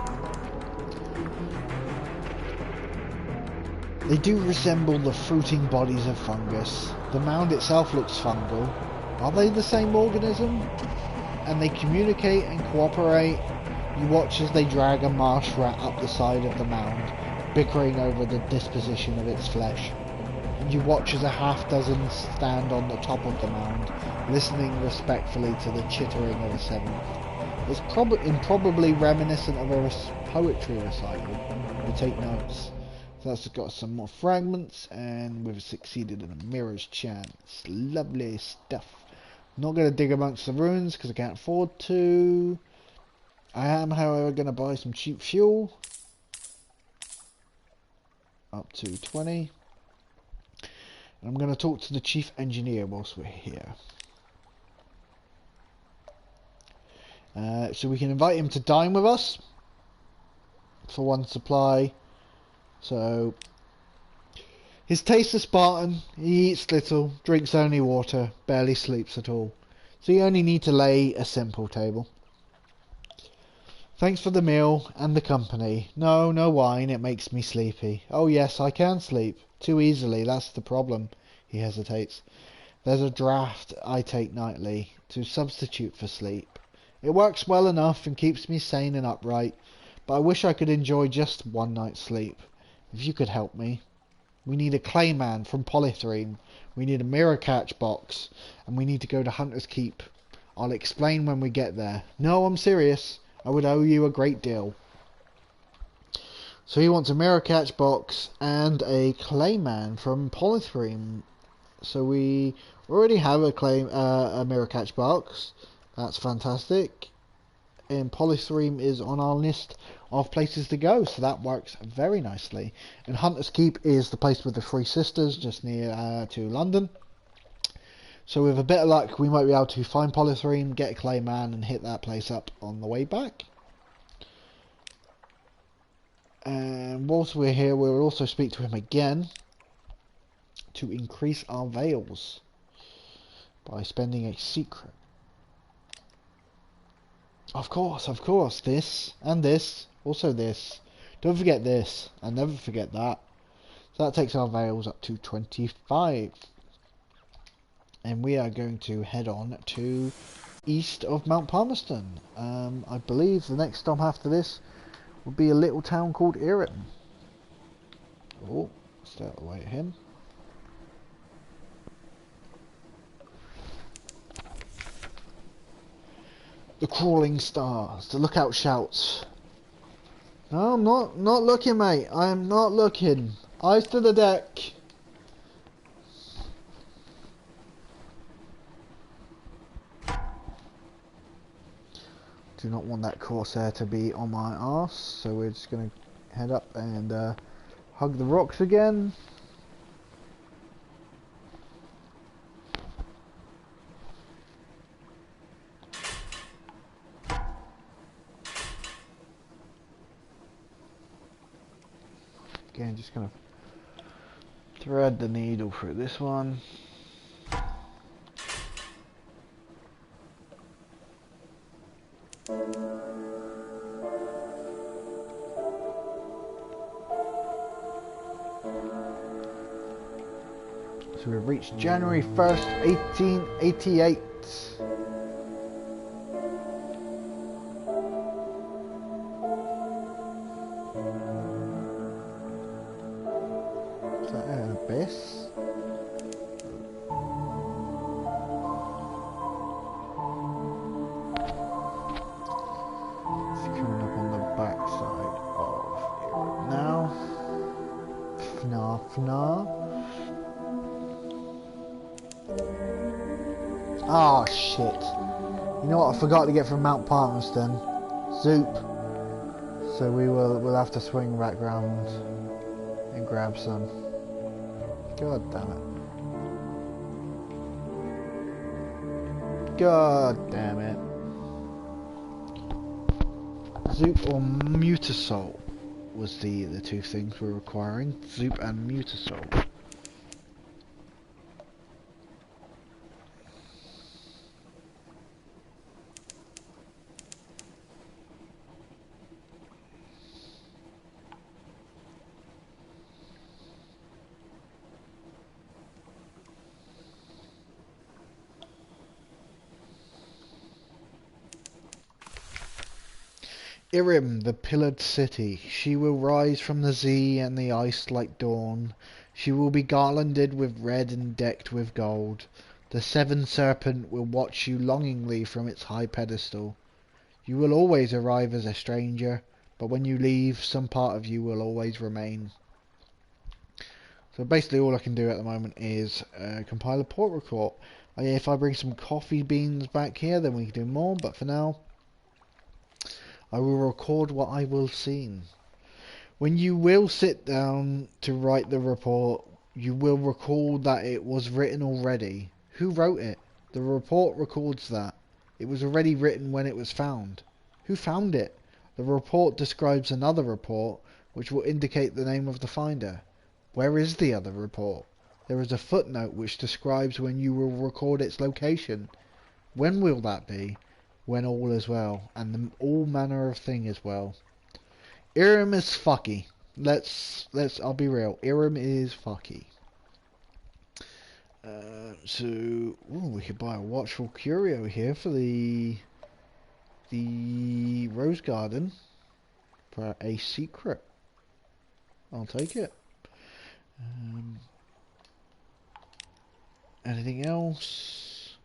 They do resemble the fruiting bodies of fungus. The mound itself looks fungal. Are they the same organism? And they communicate and cooperate. You watch as they drag a marsh rat up the side of the mound, bickering over the disposition of its flesh. And you watch as a half-dozen stand on the top of the mound, listening respectfully to the chittering of a seventh. It's improbably reminiscent of a poetry recital. You take notes. So that's got some more fragments, and we've succeeded in a mirror's chance. Lovely stuff. Not going to dig amongst the ruins because I can't afford to. I am, however, going to buy some cheap fuel. Up to 20. And I'm going to talk to the chief engineer whilst we're here. So we can invite him to dine with us. For one supply. So, his taste is Spartan, he eats little, drinks only water, barely sleeps at all. So you only need to lay a simple table. Thanks for the meal and the company. No, no wine, it makes me sleepy. Oh yes, I can sleep. Too easily, that's the problem. He hesitates. There's a draught I take nightly, to substitute for sleep. It works well enough and keeps me sane and upright, but I wish I could enjoy just one night's sleep. If you could help me. We need a clayman from Polythrene. We need a mirror catch box. And we need to go to Hunter's Keep. I'll explain when we get there. No, I'm serious. I would owe you a great deal. So he wants a mirror catch box and a clayman from Polythrene. So we already have a mirror catch box. That's fantastic. And Polythrene is on our list of places to go, so that works very nicely. And Hunter's Keep is the place with the Three Sisters, just near to London. So with a bit of luck, we might be able to find Polythrene, get a clayman, and hit that place up on the way back. And whilst we're here, we'll also speak to him again to increase our veils by spending a secret. Of course, this, and this, also this. Don't forget this, and never forget that. So that takes our veils up to 25. And we are going to head on to east of Mount Palmerston. I believe the next stop after this will be a little town called Irem. Oh, stay out of the way of him. The crawling stars. The lookout shouts. No, I'm not looking, mate. I am not looking. Eyes to the deck. Do not want that Corsair to be on my arse, so we're just going to head up and hug the rocks again. Again, just going to thread the needle through this one. So we've reached January 1st, 1888. Is that an abyss? It's coming up on the backside of it now. Fnar. Oh shit. You know what I forgot to get from Mount Palmerston? Soup. So we'll have to swing back round and grab some. God damn it. God damn it. Soup or Mutasol was the two things we're requiring. Soup and Mutasol. Irem, the pillared city, she will rise from the sea and the ice like dawn. She will be garlanded with red and decked with gold. The seven serpent will watch you longingly from its high pedestal. You will always arrive as a stranger, but when you leave, some part of you will always remain. So basically all I can do at the moment is compile a port report. If I bring some coffee beans back here, then we can do more, but for now I will record what I will see. When you will sit down to write the report, you will recall that it was written already. Who wrote it? The report records that. It was already written when it was found. Who found it? The report describes another report, which will indicate the name of the finder. Where is the other report? There is a footnote which describes when you will record its location. When will that be? When all is well, and all manner of thing is well. Irem is fucky. I'll be real. Irem is fucky. We could buy a watchful curio here for the rose garden for a secret. I'll take it. Anything else?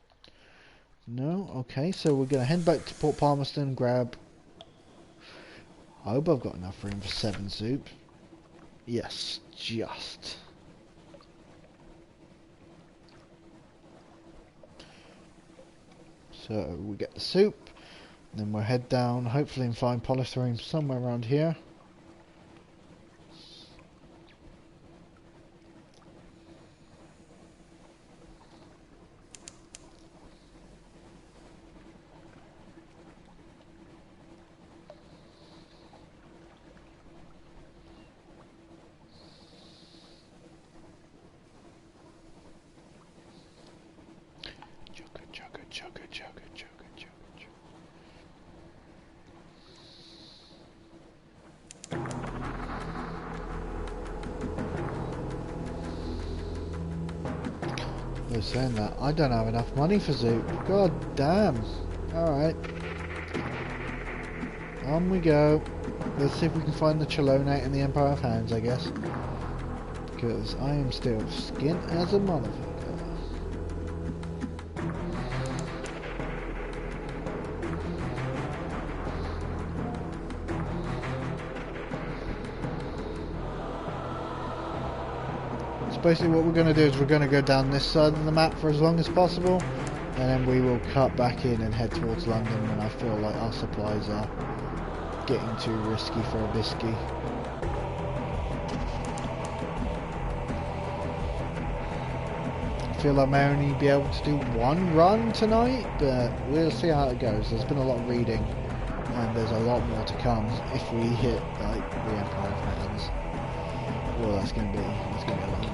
No? Okay, so we're going to head back to Port Palmerston, grab... I hope I've got enough room for 7 soup. Yes, just. So we get the soup, then we'll head down, hopefully and find polystyrene somewhere around here. They're saying that I don't have enough money for soup. God damn. Alright. On we go. Let's see if we can find the Chelonite and the Empire of Hounds, I guess. Because I am still skint as a motherfucker. So basically what we're going to do is we're going to go down this side of the map for as long as possible. And then we will cut back in and head towards London when I feel like our supplies are getting too risky for a biscuit. I feel I may only be able to do one run tonight, but we'll see how it goes. There's been a lot of reading, and there's a lot more to come if we hit like the Empire of Hands. Well, that's going to be a lot.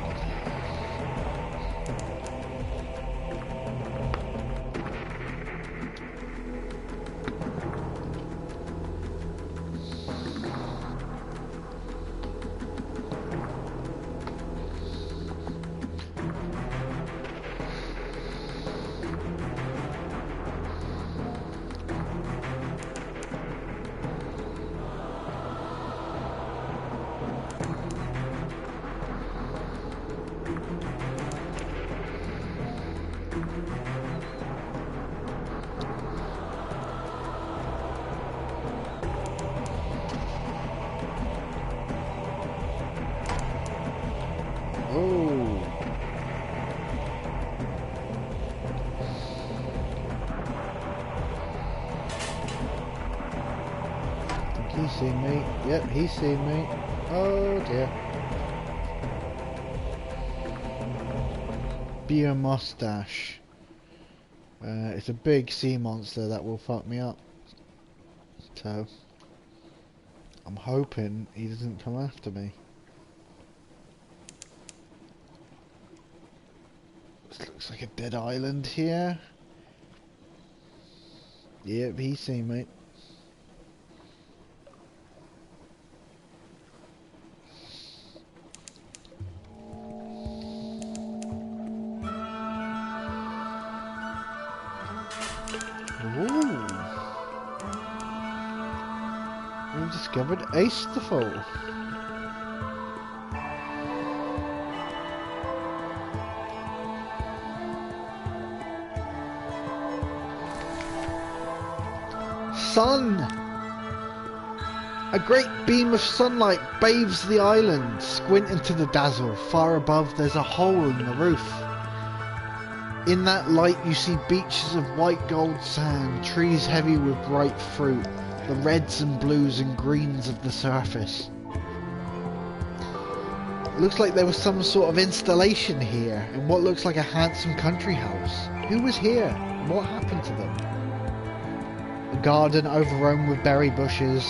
He's seen me. Yep, he's seen me. Oh dear. Beer mustache. It's a big sea monster that will fuck me up. So I'm hoping he doesn't come after me. This looks like a dead island here. Yep, he's seen me. We've discovered Ash Isthmus. Sun! A great beam of sunlight bathes the island. Squint into the dazzle. Far above there's a hole in the roof. In that light you see beaches of white gold sand, trees heavy with bright fruit, the reds and blues and greens of the surface. It looks like there was some sort of installation here in what looks like a handsome country house. Who was here and what happened to them? A garden overrun with berry bushes,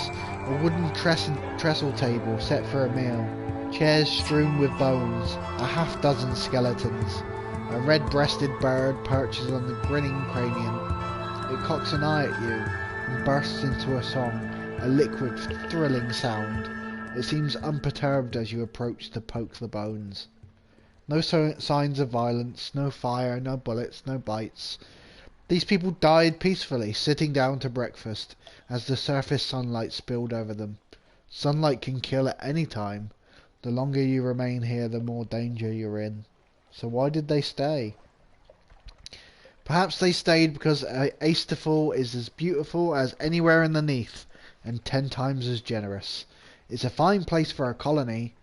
a wooden trestle table set for a meal, chairs strewn with bones, a half-dozen skeletons. A red-breasted bird perches on the grinning cranium. It cocks an eye at you and bursts into a song, a liquid, thrilling sound. It seems unperturbed as you approach to poke the bones. No signs of violence, no fire, no bullets, no bites. These people died peacefully, sitting down to breakfast, as the surface sunlight spilled over them. Sunlight can kill at any time. The longer you remain here, the more danger you're in. So why did they stay? Perhaps they stayed because Ash Isthmus is as beautiful as anywhere in the Neath, and 10 times as generous. It's a fine place for a colony.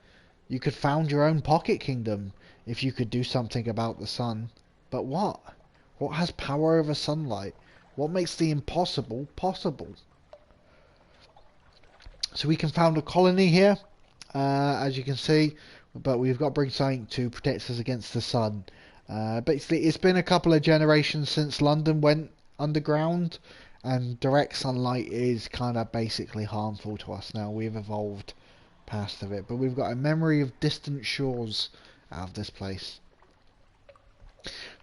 You could found your own pocket kingdom, if you could do something about the sun. But what? What has power over sunlight? What makes the impossible possible? So we can found a colony here, as you can see. But we've got to bring something to protect us against the sun. Basically, it's been a couple of generations since London went underground, and direct sunlight is kind of basically harmful to us now. We've evolved past of it, but we've got a memory of distant shores out of this place.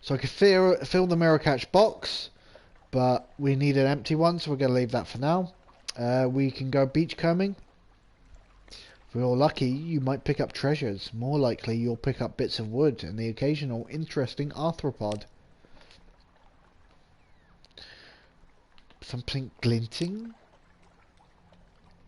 So I could fill the mirror catch box, but we need an empty one, so we're going to leave that for now. We can go beachcombing. If you're lucky, you might pick up treasures. More likely, you'll pick up bits of wood and the occasional interesting arthropod. Something glinting?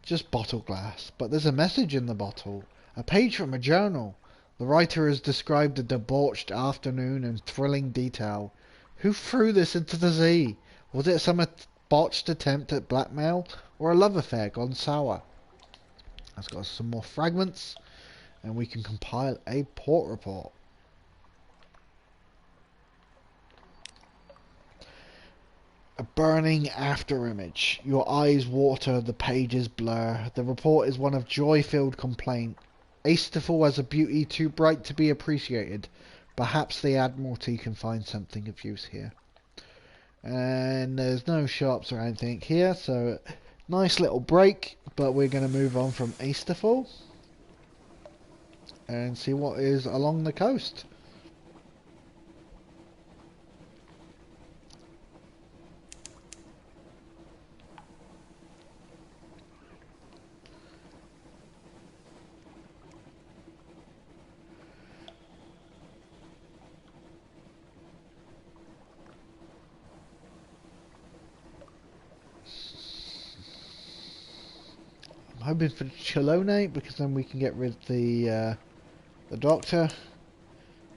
Just bottle glass, but there's a message in the bottle. A page from a journal. The writer has described a debauched afternoon in thrilling detail. Who threw this into the sea? Was it some botched attempt at blackmail, or a love affair gone sour? That's got some more fragments, and we can compile a port report. A burning after image. Your eyes water, the pages blur. The report is one of joy-filled complaint. Asteful as a beauty too bright to be appreciated. Perhaps the Admiralty can find something of use here. And there's no shops or anything here, so nice little break. But we're going to move on from Asteful and see what is along the coast. I'm hoping for Chelone, because then we can get rid of the doctor,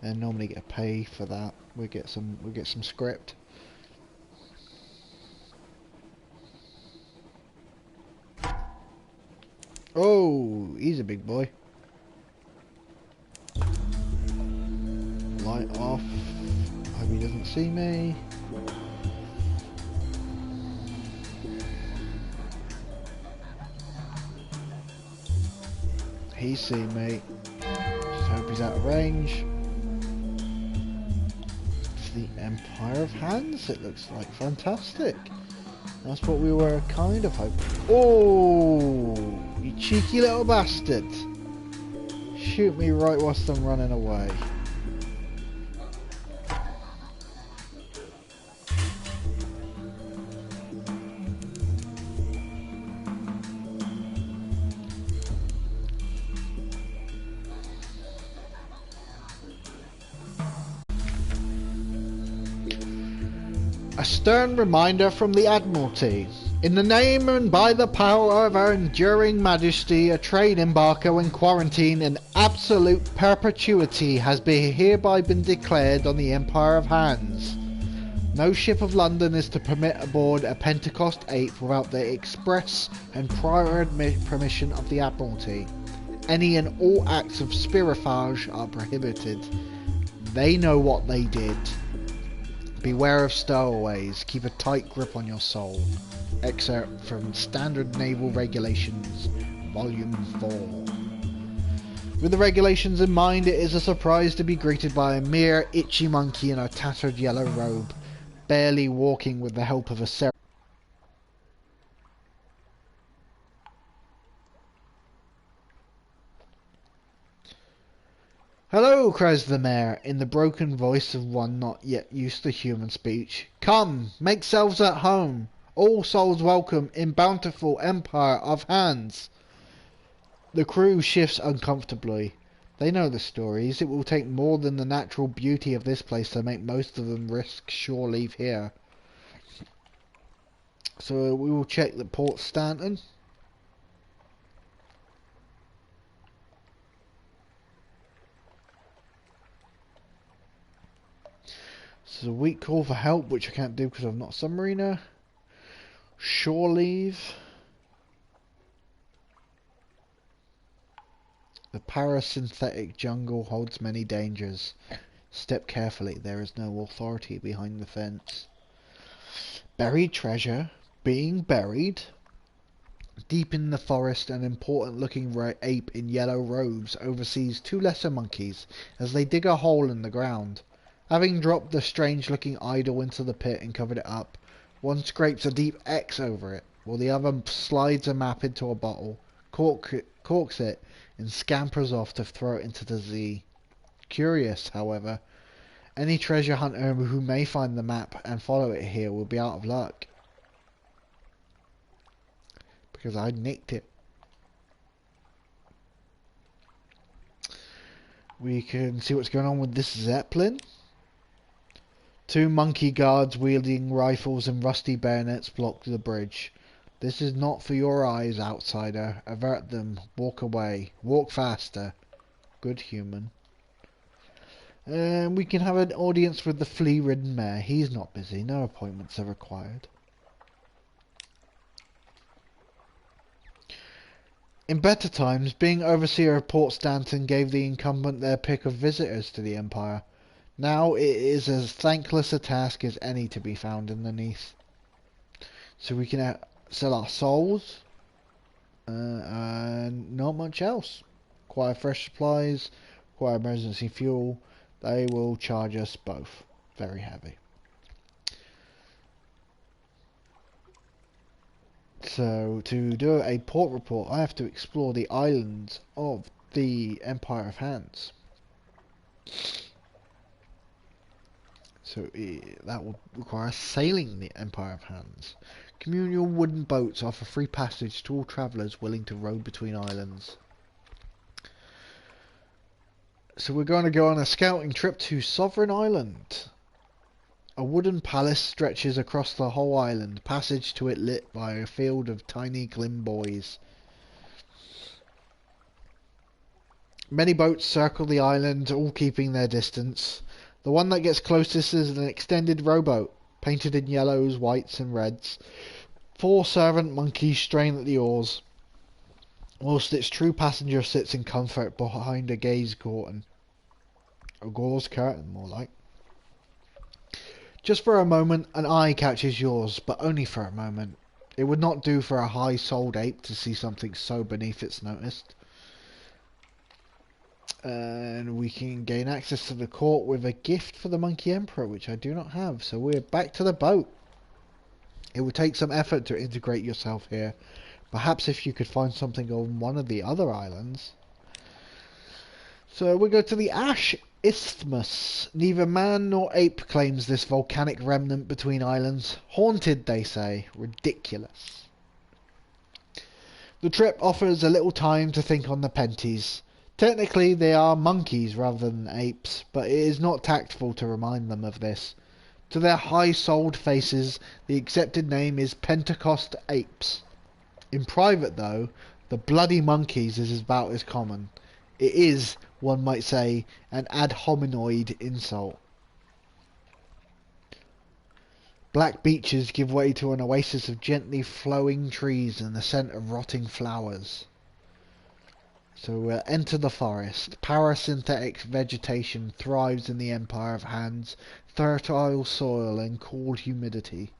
and normally get pay for that. We get some script. Oh, he's a big boy. Light off. Hope he doesn't see me. He's seen me. Just hope he's out of range. It's the Empire of Hands. It looks like fantastic. That's what we were kind of hoping. Oh, you cheeky little bastard. Shoot me right whilst I'm running away. A stern reminder from the Admiralty. In the name and by the power of our enduring majesty, a trade embargo in quarantine in absolute perpetuity has hereby been declared on the Empire of Hands. No ship of London is to permit aboard a Pentecost 8th without the express and prior permission of the Admiralty. Any and all acts of spirifage are prohibited. They know what they did. Beware of stowaways. Keep a tight grip on your soul. Excerpt from Standard Naval Regulations, Volume 4. With the regulations in mind, it is a surprise to be greeted by a mere itchy monkey in a tattered yellow robe, barely walking with the help of a "Hello," cries the mayor, in the broken voice of one not yet used to human speech. "Come, make selves at home. All souls welcome in bountiful Empire of Hands." The crew shifts uncomfortably. They know the stories. It will take more than the natural beauty of this place to make most of them risk shore leave here. So we will check the Port Stanton. This is a weak call for help, which I can't do because I'm not a submariner. Shore leave. The parasynthetic jungle holds many dangers. Step carefully, there is no authority behind the fence. Buried treasure. Being buried. Deep in the forest, an important-looking ape in yellow robes oversees two lesser monkeys as they dig a hole in the ground. Having dropped the strange-looking idol into the pit and covered it up, one scrapes a deep X over it, while the other slides a map into a bottle, corks it, and scampers off to throw it into the sea. Curious, however, any treasure hunter who may find the map and follow it here will be out of luck. Because I nicked it. We can see what's going on with this Zeppelin. Two monkey guards wielding rifles and rusty bayonets block the bridge. This is not for your eyes, outsider. Avert them. Walk away. Walk faster. Good human. And we can have an audience with the flea-ridden mayor. He's not busy. No appointments are required. In better times, being overseer of Port Stanton gave the incumbent their pick of visitors to the Empire. Now it is as thankless a task as any to be found underneath. So we can sell our souls and not much else. Acquire fresh supplies, acquire emergency fuel. They will charge us both. Very heavy. So to do a port report, I have to explore the islands of the Empire of Hands. So that will require sailing the Empire of Hands. Communal wooden boats offer free passage to all travellers willing to row between islands. So we're going to go on a scouting trip to Sovereign Island. A wooden palace stretches across the whole island, passage to it lit by a field of tiny glim buoys. Many boats circle the island, all keeping their distance. The one that gets closest is an extended rowboat, painted in yellows, whites and reds. 4 servant monkeys strain at the oars, whilst its true passenger sits in comfort behind a gauze curtain. A gauze curtain, more like. Just for a moment, an eye catches yours, but only for a moment. It would not do for a high-souled ape to see something so beneath its notice. And we can gain access to the court with a gift for the Monkey Emperor, which I do not have. So we're back to the boat. It would take some effort to integrate yourself here. Perhaps if you could find something on one of the other islands. So we go to the Ash Isthmus. Neither man nor ape claims this volcanic remnant between islands. Haunted, they say. Ridiculous. The trip offers a little time to think on the penties. Technically, they are monkeys rather than apes, but it is not tactful to remind them of this. To their high-souled faces, the accepted name is Pentecost Apes. In private, though, the bloody monkeys is about as common. It is, one might say, an ad hominoid insult. Black beaches give way to an oasis of gently flowing trees and the scent of rotting flowers. So we'll enter the forest. Parasynthetic vegetation thrives in the Empire of Hands, fertile soil and cool humidity.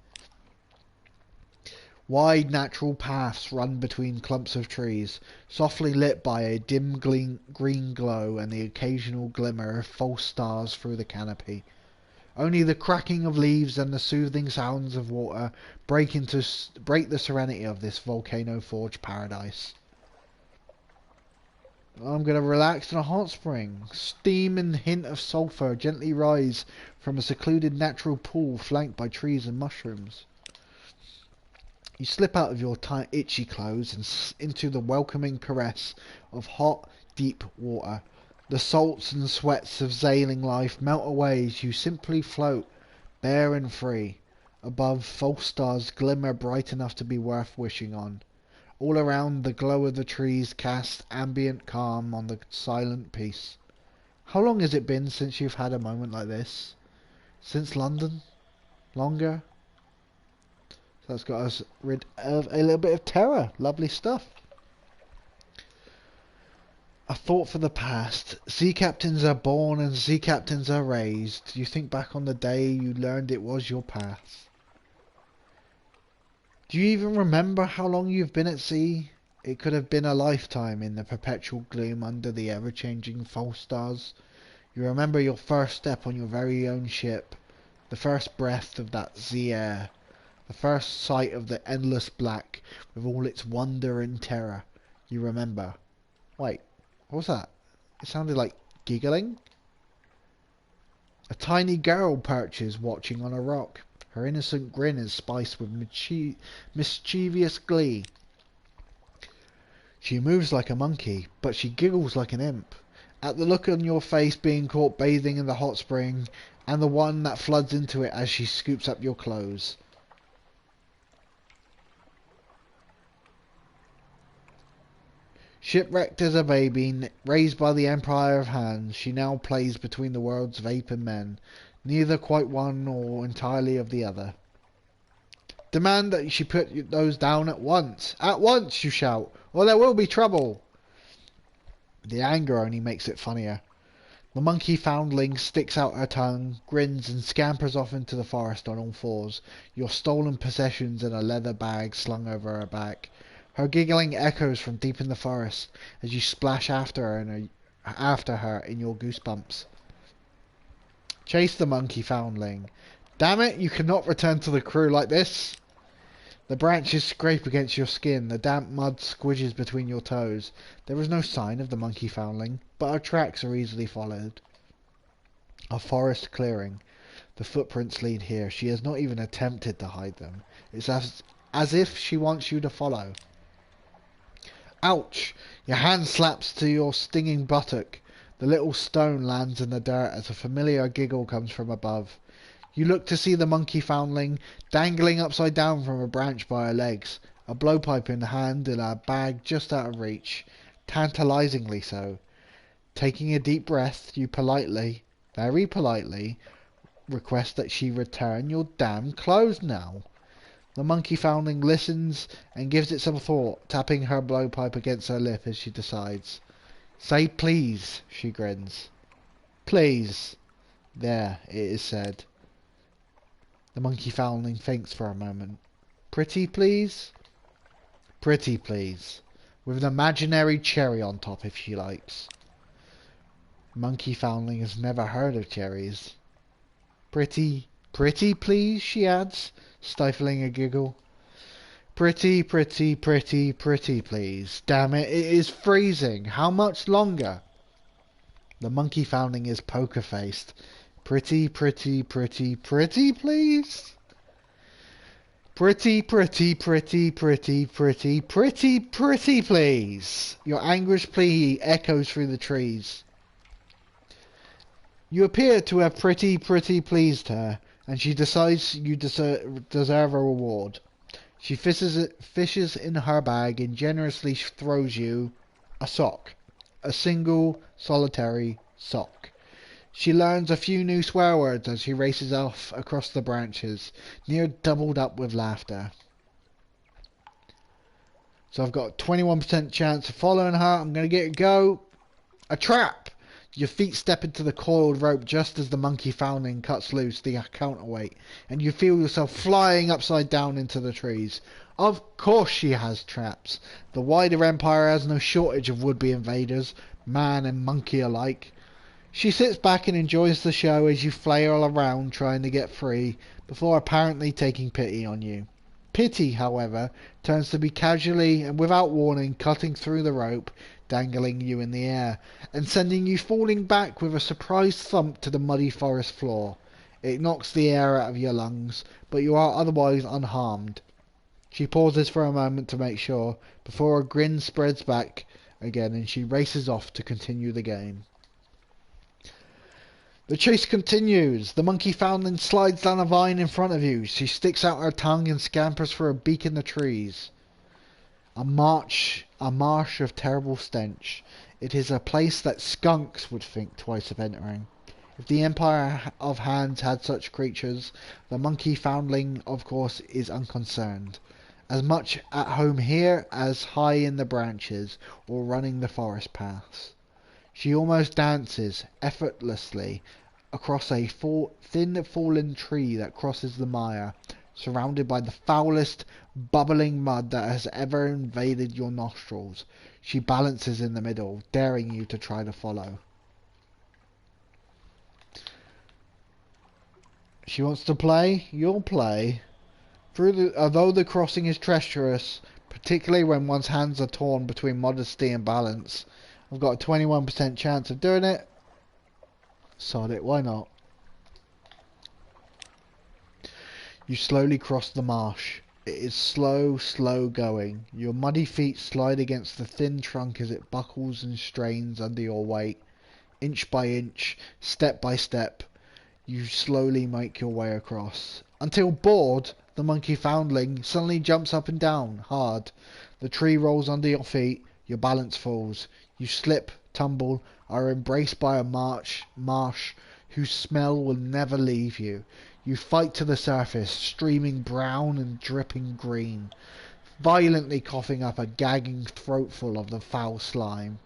Wide natural paths run between clumps of trees, softly lit by a dim green glow and the occasional glimmer of false stars through the canopy. Only the cracking of leaves and the soothing sounds of water break the serenity of this volcano-forged paradise. I'm going to relax in a hot spring. Steam and hint of sulphur gently rise from a secluded natural pool flanked by trees and mushrooms. You slip out of your itchy clothes and into the welcoming caress of hot, deep water. The salts and sweats of sailing life melt away as you simply float, bare and free. Above, false stars glimmer bright enough to be worth wishing on. All around, the glow of the trees casts ambient calm on the silent peace. How long has it been since you've had a moment like this? Since London? Longer? So that's got us rid of a little bit of terror. Lovely stuff. A thought for the past. Sea captains are born and sea captains are raised. You think back on the day you learned it was your path. Do you even remember how long you've been at sea? It could have been a lifetime in the perpetual gloom under the ever-changing false stars. You remember your first step on your very own ship, the first breath of that sea air, the first sight of the endless black with all its wonder and terror. You remember. Wait, what was that? It sounded like giggling. A tiny girl perches watching on a rock. Her innocent grin is spiced with mischievous glee. She moves like a monkey, but she giggles like an imp. At the look on your face being caught bathing in the hot spring, and the one that floods into it as she scoops up your clothes. Shipwrecked as a baby, raised by the empire of hands, she now plays between the worlds of ape and men, neither quite one or entirely of the other. Demand that she put those down at once. At once, you shout, or there will be trouble. The anger only makes it funnier. The monkey foundling sticks out her tongue, grins, and scampers off into the forest on all fours, your stolen possessions in a leather bag slung over her back. Her giggling echoes from deep in the forest as you splash after her in your goosebumps. Chase the monkey foundling. Damn it, you cannot return to the crew like this. The branches scrape against your skin, the damp mud squidges between your toes. There is no sign of the monkey foundling, but her tracks are easily followed. A forest clearing. The footprints lead here. She has not even attempted to hide them. It's as if she wants you to follow. Ouch! Your hand slaps to your stinging buttock. The little stone lands in the dirt as a familiar giggle comes from above. You look to see the monkey foundling dangling upside down from a branch by her legs, a blowpipe in hand and a bag just out of reach, tantalizingly so. Taking a deep breath, you politely, very politely, request that she return your damn clothes now. The monkey foundling listens and gives it some thought, tapping her blowpipe against her lip as she decides. Say please, she grins. Please. There, it is said. The monkey foundling thinks for a moment. Pretty please? Pretty please. With an imaginary cherry on top if she likes. Monkey foundling has never heard of cherries. Pretty please, she adds, stifling a giggle. Pretty please. Damn it, it is freezing. How much longer? The monkey foundling is poker-faced. Pretty please? Pretty please. Your anguished plea echoes through the trees. You appear to have pretty pleased her, and she decides you deserve a reward. She fishes in her bag and generously throws you a sock. A single, solitary sock. She learns a few new swear words as she races off across the branches, near doubled up with laughter. So I've got a 21% chance of following her. I'm going to get a go. A trap! Your feet step into the coiled rope just as the monkey foundling cuts loose the counterweight, and you feel yourself flying upside down into the trees. Of course she has traps. The wider empire has no shortage of would-be invaders, man and monkey alike. She sits back and enjoys the show as you flail around trying to get free, before apparently taking pity on you. Pity, however, turns to be casually and without warning cutting through the rope, dangling you in the air, and sending you falling back with a surprised thump to the muddy forest floor. It knocks the air out of your lungs, but you are otherwise unharmed. She pauses for a moment to make sure, before a grin spreads back again and she races off to continue the game. The chase continues. The monkey foundling slides down a vine in front of you. She sticks out her tongue and scampers for a beak in the trees. A marsh of terrible stench. It is a place that skunks would think twice of entering. If the Empire of Hands had such creatures, the monkey foundling, of course, is unconcerned. As much at home here as high in the branches or running the forest paths. She almost dances, effortlessly, across a thin fallen tree that crosses the mire, surrounded by the foulest, bubbling mud that has ever invaded your nostrils. She balances in the middle, daring you to try to follow. She wants to play? You'll play. Although the crossing is treacherous, particularly when one's hands are torn between modesty and balance, I've got a 21% chance of doing it. Sod it, why not? You slowly cross the marsh. It is slow going. Your muddy feet slide against the thin trunk as it buckles and strains under your weight. Inch by inch, step by step, You slowly make your way across. Until bored, the monkey foundling suddenly jumps up and down, hard. The tree rolls under your feet, your balance falls. You slip, tumble, are embraced by a marsh whose smell will never leave you. You fight to the surface, streaming brown and dripping green, violently coughing up a gagging throatful of the foul slime.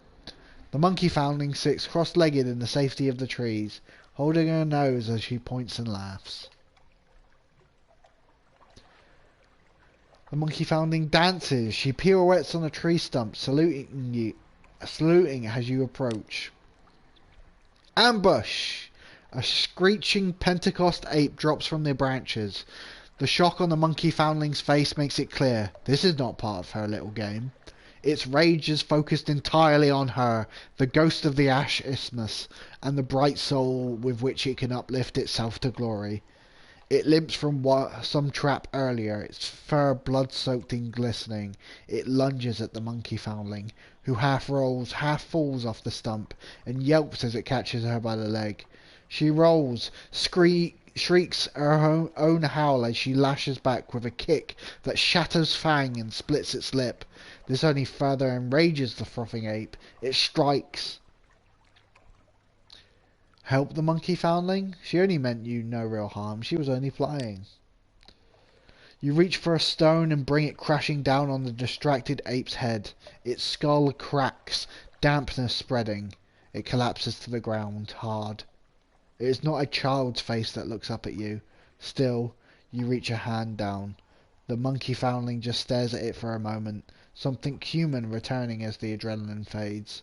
The monkey foundling sits cross-legged in the safety of the trees, holding her nose as she points and laughs. The monkey foundling dances. She pirouettes on a tree stump, saluting as you approach. Ambush! A screeching Pentecost ape drops from the branches. The shock on the monkey foundling's face makes it clear this is not part of her little game. Its rage is focused entirely on her, the ghost of the Ash Isthmus, and the bright soul with which it can uplift itself to glory. It limps from some trap earlier, its fur blood-soaked and glistening. It lunges at the monkey foundling, who half rolls, half falls off the stump, and yelps as it catches her by the leg. She rolls, shrieks her own howl as she lashes back with a kick that shatters fang and splits its lip. This only further enrages the frothing ape. It strikes. Help the monkey foundling? She only meant you no real harm. She was only playing. You reach for a stone and bring it crashing down on the distracted ape's head. Its skull cracks, dampness spreading. It collapses to the ground, hard. It is not a child's face that looks up at you. Still, you reach a hand down. The monkey foundling just stares at it for a moment, something human returning as the adrenaline fades.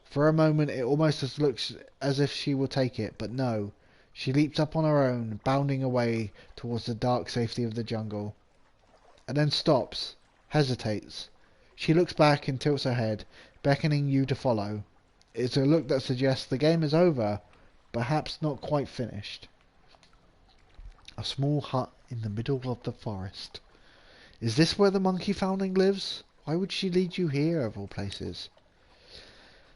For a moment it almost looks as if she will take it, but no. She leaps up on her own, bounding away towards the dark safety of the jungle. And then stops, hesitates. She looks back and tilts her head, beckoning you to follow. It's a look that suggests the game is over, perhaps not quite finished. A small hut in the middle of the forest. Is this where the monkey foundling lives? Why would she lead you here, of all places?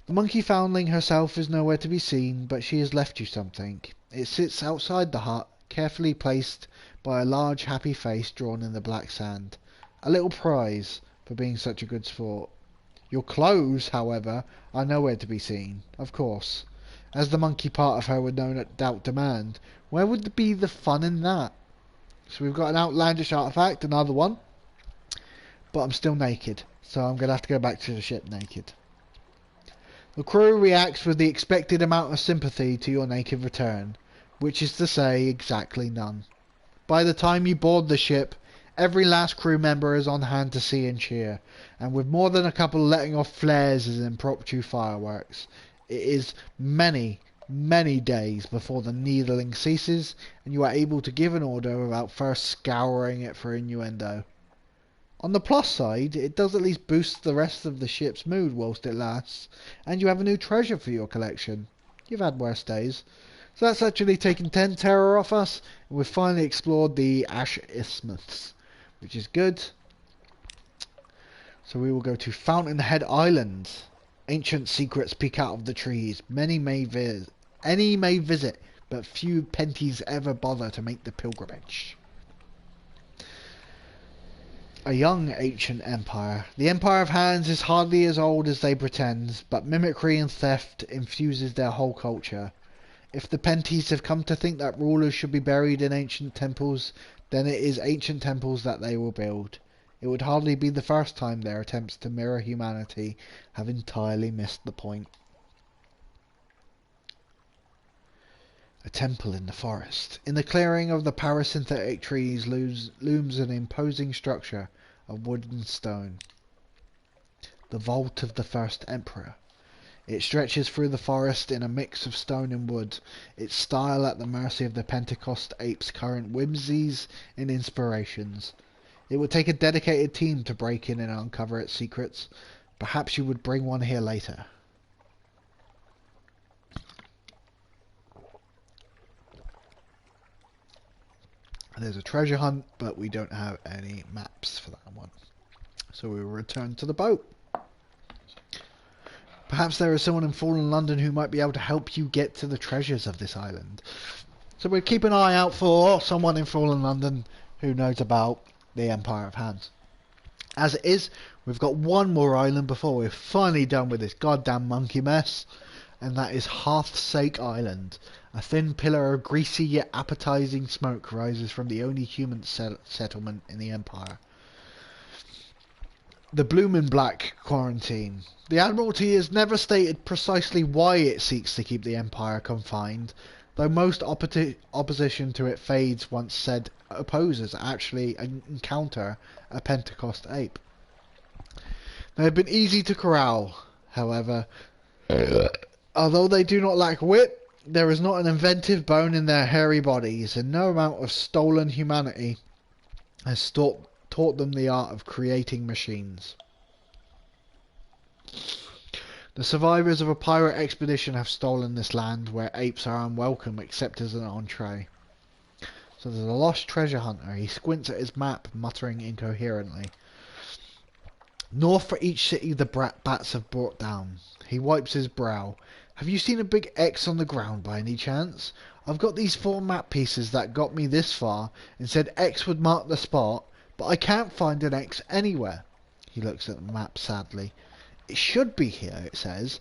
The monkey foundling herself is nowhere to be seen, but she has left you something. It sits outside the hut, carefully placed by a large happy face drawn in the black sand. A little prize for being such a good sport. Your clothes, however, are nowhere to be seen, of course. As the monkey part of her would no doubt demand, where would be the fun in that? So we've got an outlandish artifact, another one. But I'm still naked, so I'm going to have to go back to the ship naked. The crew reacts with the expected amount of sympathy to your naked return, which is to say, exactly none. By the time you board the ship, every last crew member is on hand to see and cheer, and with more than a couple letting off flares as impromptu fireworks. It is many, many days before the needling ceases, and you are able to give an order without first scouring it for innuendo. On the plus side, it does at least boost the rest of the ship's mood whilst it lasts, and you have a new treasure for your collection. You've had worse days. So that's actually taken 10 terror off us, and we've finally explored the Ash Isthmus, which is good. So we will go to Fountainhead Island. Ancient secrets peek out of the trees. Any may visit, but few penties ever bother to make the pilgrimage. A young ancient empire. The Empire of Hands is hardly as old as they pretend, but mimicry and theft infuses their whole culture. If the penties have come to think that rulers should be buried in ancient temples, then it is ancient temples that they will build. It would hardly be the first time their attempts to mirror humanity have entirely missed the point. A temple in the forest. In the clearing of the parasynthetic trees looms an imposing structure of wood and stone. The vault of the first emperor. It stretches through the forest in a mix of stone and wood, its style at the mercy of the Pentecost ape's current whimsies and inspirations. It would take a dedicated team to break in and uncover its secrets. Perhaps you would bring one here later. There's a treasure hunt, but we don't have any maps for that one. So we will return to the boat. Perhaps there is someone in fallen London who might be able to help you get to the treasures of this island. So So we'll keep an eye out for someone in Fallen London who knows about the Empire of Hands. As it is, we've got one more island before we're finally done with this goddamn monkey mess. And that is Hearthsake Island. A thin pillar of greasy yet appetizing smoke rises from the only human settlement in the Empire. The Bloomin' Black Quarantine. The Admiralty has never stated precisely why it seeks to keep the Empire confined, though most opposition to it fades once said opposers actually encounter a Pentecost ape. They have been easy to corral, however. Although they do not lack wit, there is not an inventive bone in their hairy bodies, and no amount of stolen humanity has taught them the art of creating machines. The survivors of a pirate expedition have stolen this land where apes are unwelcome except as an entree. So there's a lost treasure hunter. He squints at his map, muttering incoherently. North for each city the bats have brought down. He wipes his brow. Have you seen a big X on the ground by any chance? I've got these 4 map pieces that got me this far and said X would mark the spot, but I can't find an X anywhere. He looks at the map sadly. It should be here, it says.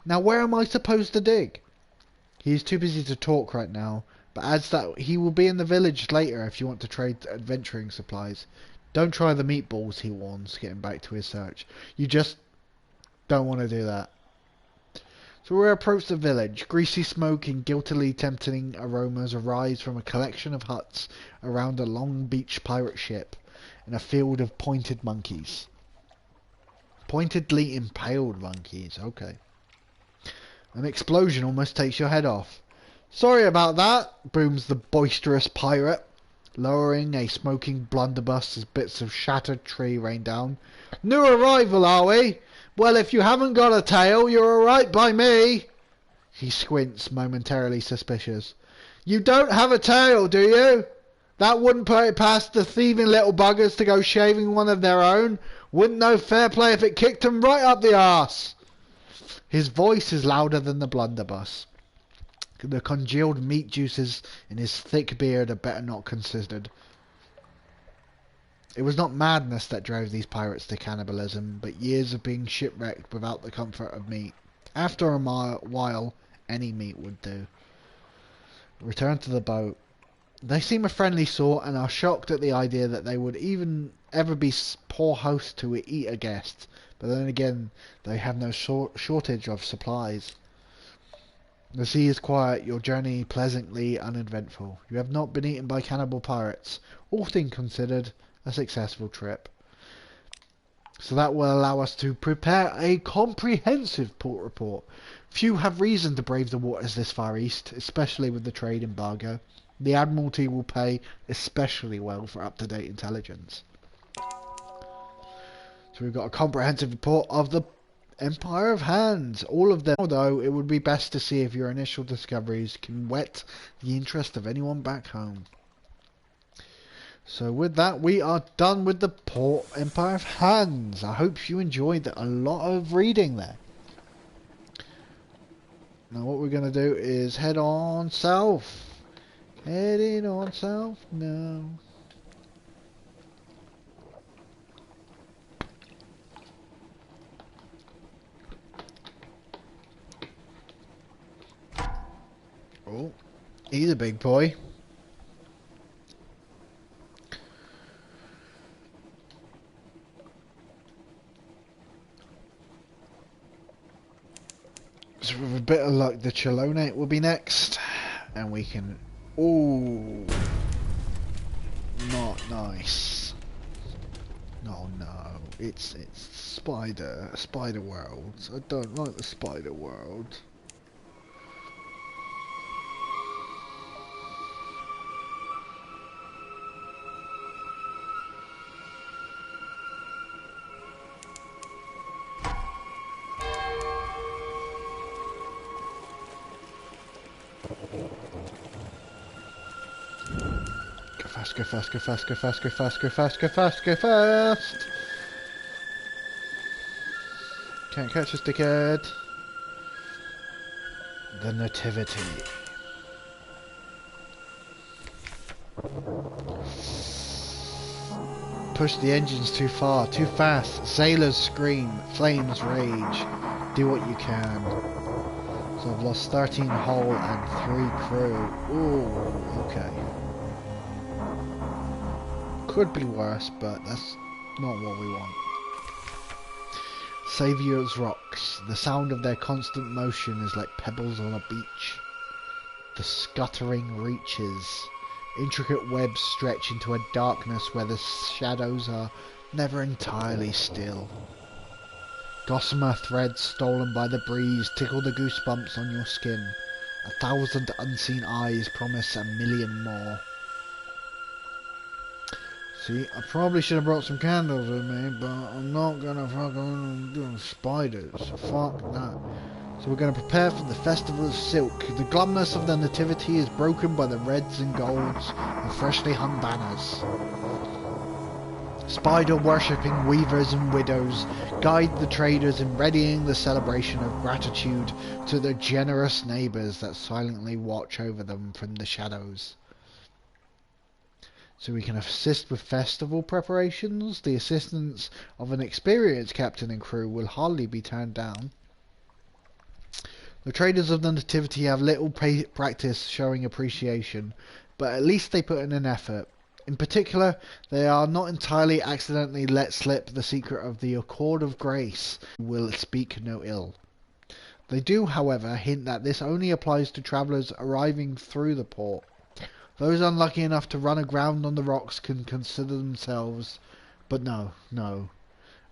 Now where am I supposed to dig? He is too busy to talk right now, but adds that he will be in the village later if you want to trade adventuring supplies. Don't try the meatballs, he warns, getting back to his search. You just don't want to do that. So we approach the village. Greasy smoke and guiltily tempting aromas arise from a collection of huts around a long beach pirate ship in a field of pointed monkeys. Pointedly impaled monkeys, okay. An explosion almost takes your head off. Sorry about that, booms the boisterous pirate, lowering a smoking blunderbuss as bits of shattered tree rain down. New arrival, are we? Well, if you haven't got a tail, you're alright by me. He squints, momentarily suspicious. You don't have a tail, do you? That wouldn't put it past the thieving little buggers to go shaving one of their own. Wouldn't know fair play if it kicked 'em right up the arse. His voice is louder than the blunderbuss. The congealed meat juices in his thick beard are better not considered. It was not madness that drove these pirates to cannibalism, but years of being shipwrecked without the comfort of meat. After a while, any meat would do. Return to the boat. They seem a friendly sort and are shocked at the idea that they would even ever be poor hosts to eat a guest. But then again, they have no shortage of supplies. The sea is quiet, your journey pleasantly uneventful. You have not been eaten by cannibal pirates. All things considered, a successful trip. So that will allow us to prepare a comprehensive port report. Few have reason to brave the waters this far east, especially with the trade embargo. The Admiralty will pay especially well for up-to-date intelligence. So we've got a comprehensive report of the Empire of Hands. All of them, although it would be best to see if your initial discoveries can whet the interest of anyone back home. So with that, we are done with the Empire of Hands. I hope you enjoyed a lot of reading there. Now what we're going to do is head on south. Heading on south now. Oh, he's a big boy. So with a bit of luck, the Chelonate will be next, and we can. Ooh, not nice. No, it's spider worlds. I don't like the spider world. Go fast, go fast, go fast, go fast, go fast, go fast, go fast! Can't catch us, dickhead. The Nativity. Push the engines too far, too fast. Sailors scream, flames rage. Do what you can. So I've lost 13 hull and 3 crew. Ooh, okay. Could be worse, but that's not what we want. Saviour's rocks. The sound of their constant motion is like pebbles on a beach. The scuttering reaches. Intricate webs stretch into a darkness where the shadows are never entirely still. Gossamer threads stolen by the breeze tickle the goosebumps on your skin. 1,000 unseen eyes promise a million more. See, I probably should have brought some candles with me, but I'm not gonna fucking do spiders. Fuck that. So we're going to prepare for the Festival of Silk. The glumness of the Nativity is broken by the reds and golds and freshly hung banners. Spider-worshipping weavers and widows guide the traders in readying the celebration of gratitude to their generous neighbours that silently watch over them from the shadows. So we can assist with festival preparations. The assistance of an experienced captain and crew will hardly be turned down. The traders of the Nativity have little practice showing appreciation, but at least they put in an effort. In particular, they are not entirely accidentally let slip the secret of the Accord of Grace, will speak no ill. They do, however, hint that this only applies to travellers arriving through the port. Those unlucky enough to run aground on the rocks can consider themselves... But no.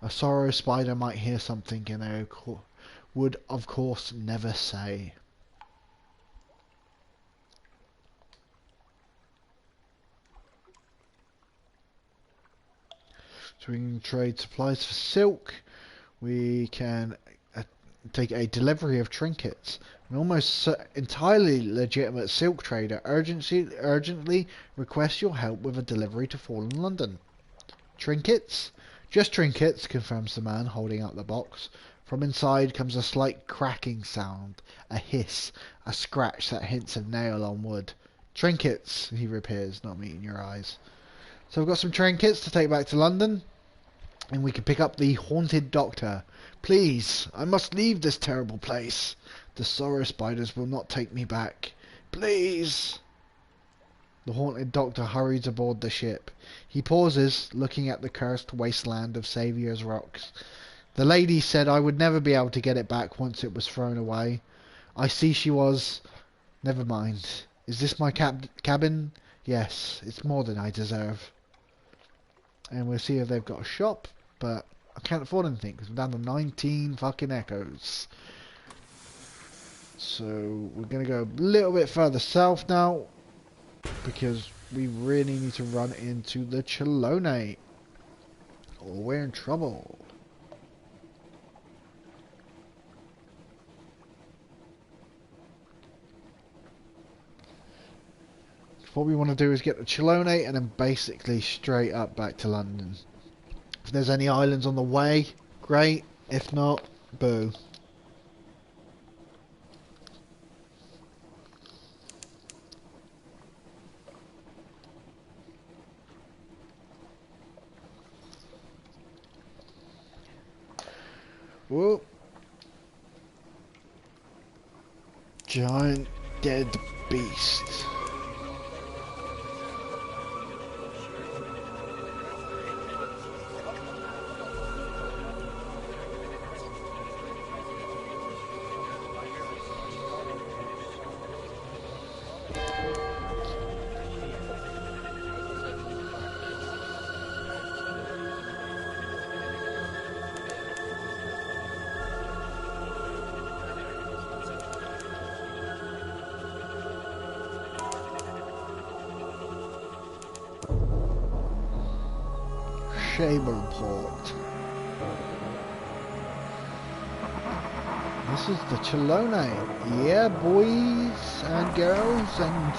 A sorrow spider might hear something and they would, of course, never say. So we can trade supplies for silk. We can take a delivery of trinkets. An almost entirely legitimate silk trader urgently requests your help with a delivery to Fallen London. Trinkets? Just trinkets, confirms the man holding out the box. From inside comes a slight cracking sound, a hiss, a scratch that hints of nail on wood. Trinkets, he repeats, not meeting your eyes. So we've got some trinkets to take back to London, and we can pick up the Haunted Doctor. Please, I must leave this terrible place. The sorrow spiders will not take me back. Please. The Haunted Doctor hurries aboard the ship. He pauses, looking at the cursed wasteland of Saviour's Rocks. The lady said I would never be able to get it back once it was thrown away. I see she was... Never mind. Is this my cabin? Yes, it's more than I deserve. And we'll see if they've got a shop, but I can't afford anything because we're down to 19 fucking echoes. So we're going to go a little bit further south now because we really need to run into the Chelone or we're in trouble. What we want to do is get the Chelone and then basically straight up back to London. If there's any islands on the way, great. If not, boo. Whoa. Giant dead beast. Shaberport. This is the Chelone. Yeah, boys and girls and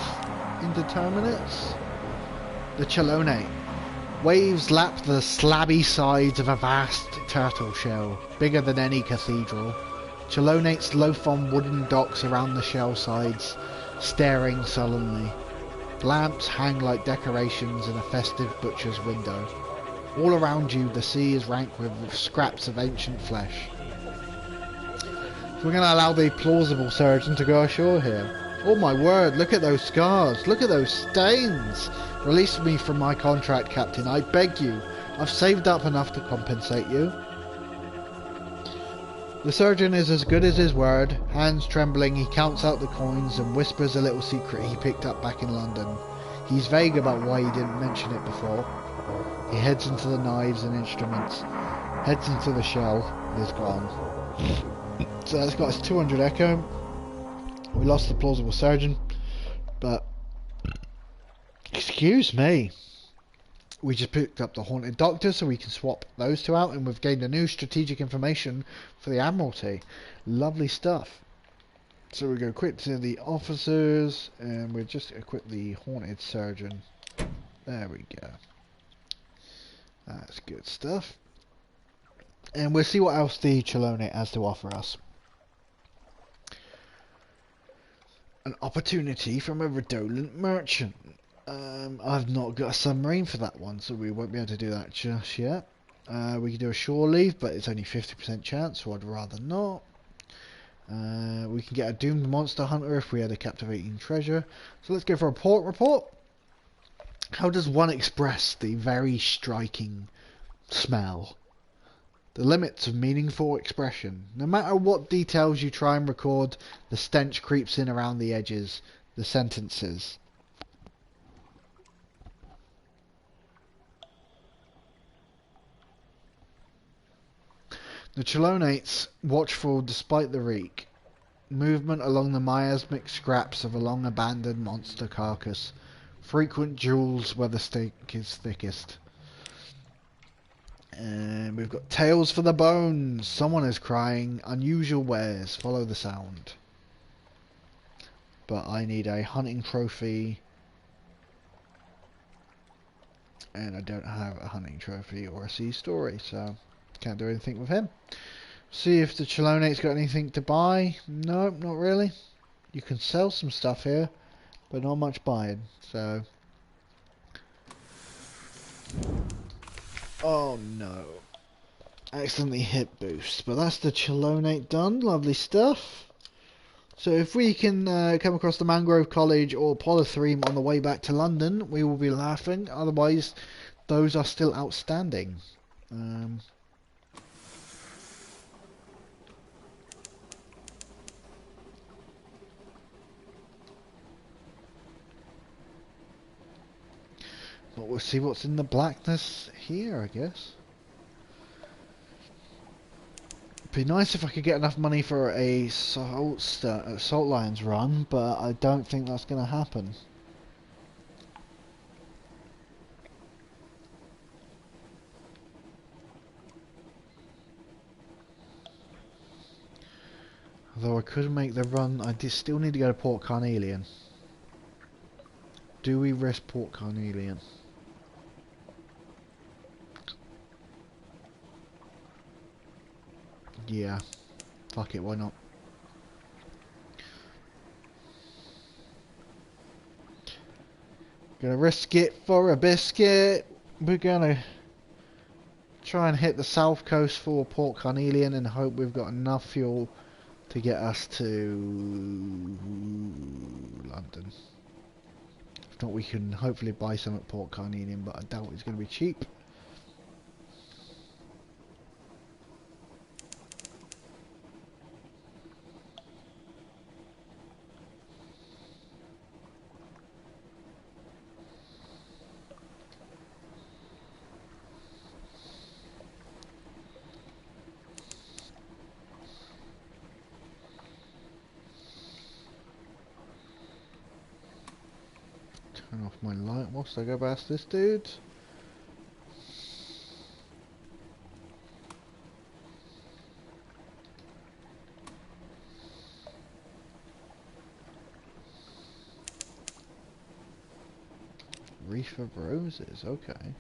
indeterminates. The Chelone. Waves lap the slabby sides of a vast turtle shell, bigger than any cathedral. Chelonates loaf on wooden docks around the shell sides, staring sullenly. Lamps hang like decorations in a festive butcher's window. All around you, the sea is rank with scraps of ancient flesh. So we're going to allow the plausible surgeon to go ashore here. Oh my word, look at those scars, look at those stains. Release me from my contract, Captain, I beg you. I've saved up enough to compensate you. The surgeon is as good as his word. Hands trembling, he counts out the coins and whispers a little secret he picked up back in London. He's vague about why he didn't mention it before. He heads into the knives and instruments, heads into the shell, and is gone. So that's got us 200 echo. We lost the plausible surgeon, but excuse me, we just picked up the haunted doctor, so we can swap those two out, and we've gained a new strategic information for the Admiralty. Lovely stuff. So we go quick to the officers, and we just equip the haunted surgeon. There we go. That's good stuff. And we'll see what else the Chelone has to offer us. An opportunity from a redolent merchant. I've not got a submarine for that one, so we won't be able to do that just yet. We can do a shore leave, but it's only 50% chance, so I'd rather not. We can get a doomed monster hunter if we had a captivating treasure. So let's go for a port report. How does one express the very striking smell? The limits of meaningful expression. No matter what details you try and record, the stench creeps in around the edges. The sentences. The Chelonates, watchful despite the reek. Movement along the miasmic scraps of a long abandoned monster carcass. Frequent jewels where the stink is thickest. And we've got tales for the bones. Someone is crying. Unusual wares. Follow the sound. But I need a hunting trophy. And I don't have a hunting trophy or a sea story, so can't do anything with him. See if the Chelonate's got anything to buy. No, not really. You can sell some stuff here, but not much buying, so... Oh no. Accidentally hit boost, but that's the Chelonate done. Lovely stuff. So if we can come across the Mangrove College or Polythreme on the way back to London, we will be laughing. Otherwise, those are still outstanding. But we'll see what's in the blackness here, I guess. It'd be nice if I could get enough money for a Salt Lions run, but I don't think that's going to happen. Although I could make the run, I still need to go to Port Carnelian. Do we risk Port Carnelian? Yeah, fuck it, why not? Gonna risk it for a biscuit. We're gonna try and hit the south coast for Port Carnelian and hope we've got enough fuel to get us to London. If not, we can hopefully buy some at Port Carnelian, but I doubt it's gonna be cheap. Turn off my light whilst I go past this dude. Reef of Roses, okay.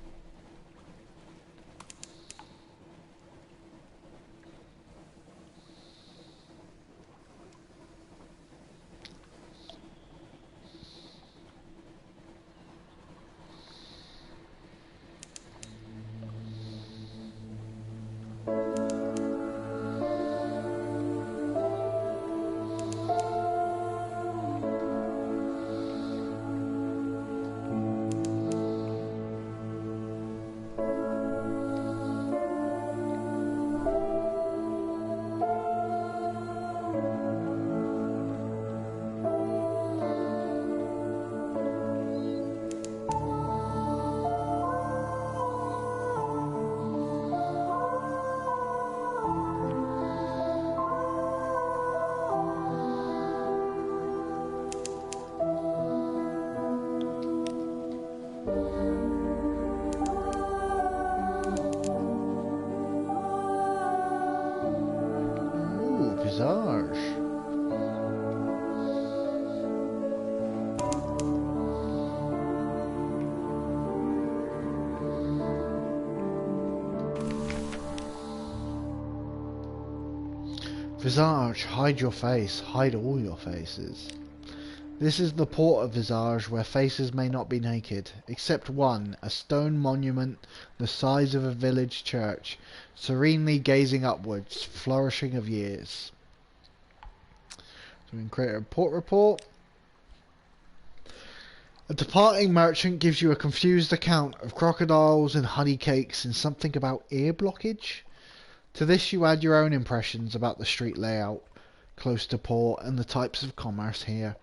Visage. Visage, hide your face, hide all your faces. This is the port of Visage, where faces may not be naked, except one, a stone monument the size of a village church, serenely gazing upwards, flourishing of years. So we can create a port report. A departing merchant gives you a confused account of crocodiles and honey cakes and something about ear blockage. To this you add your own impressions about the street layout close to port and the types of commerce here.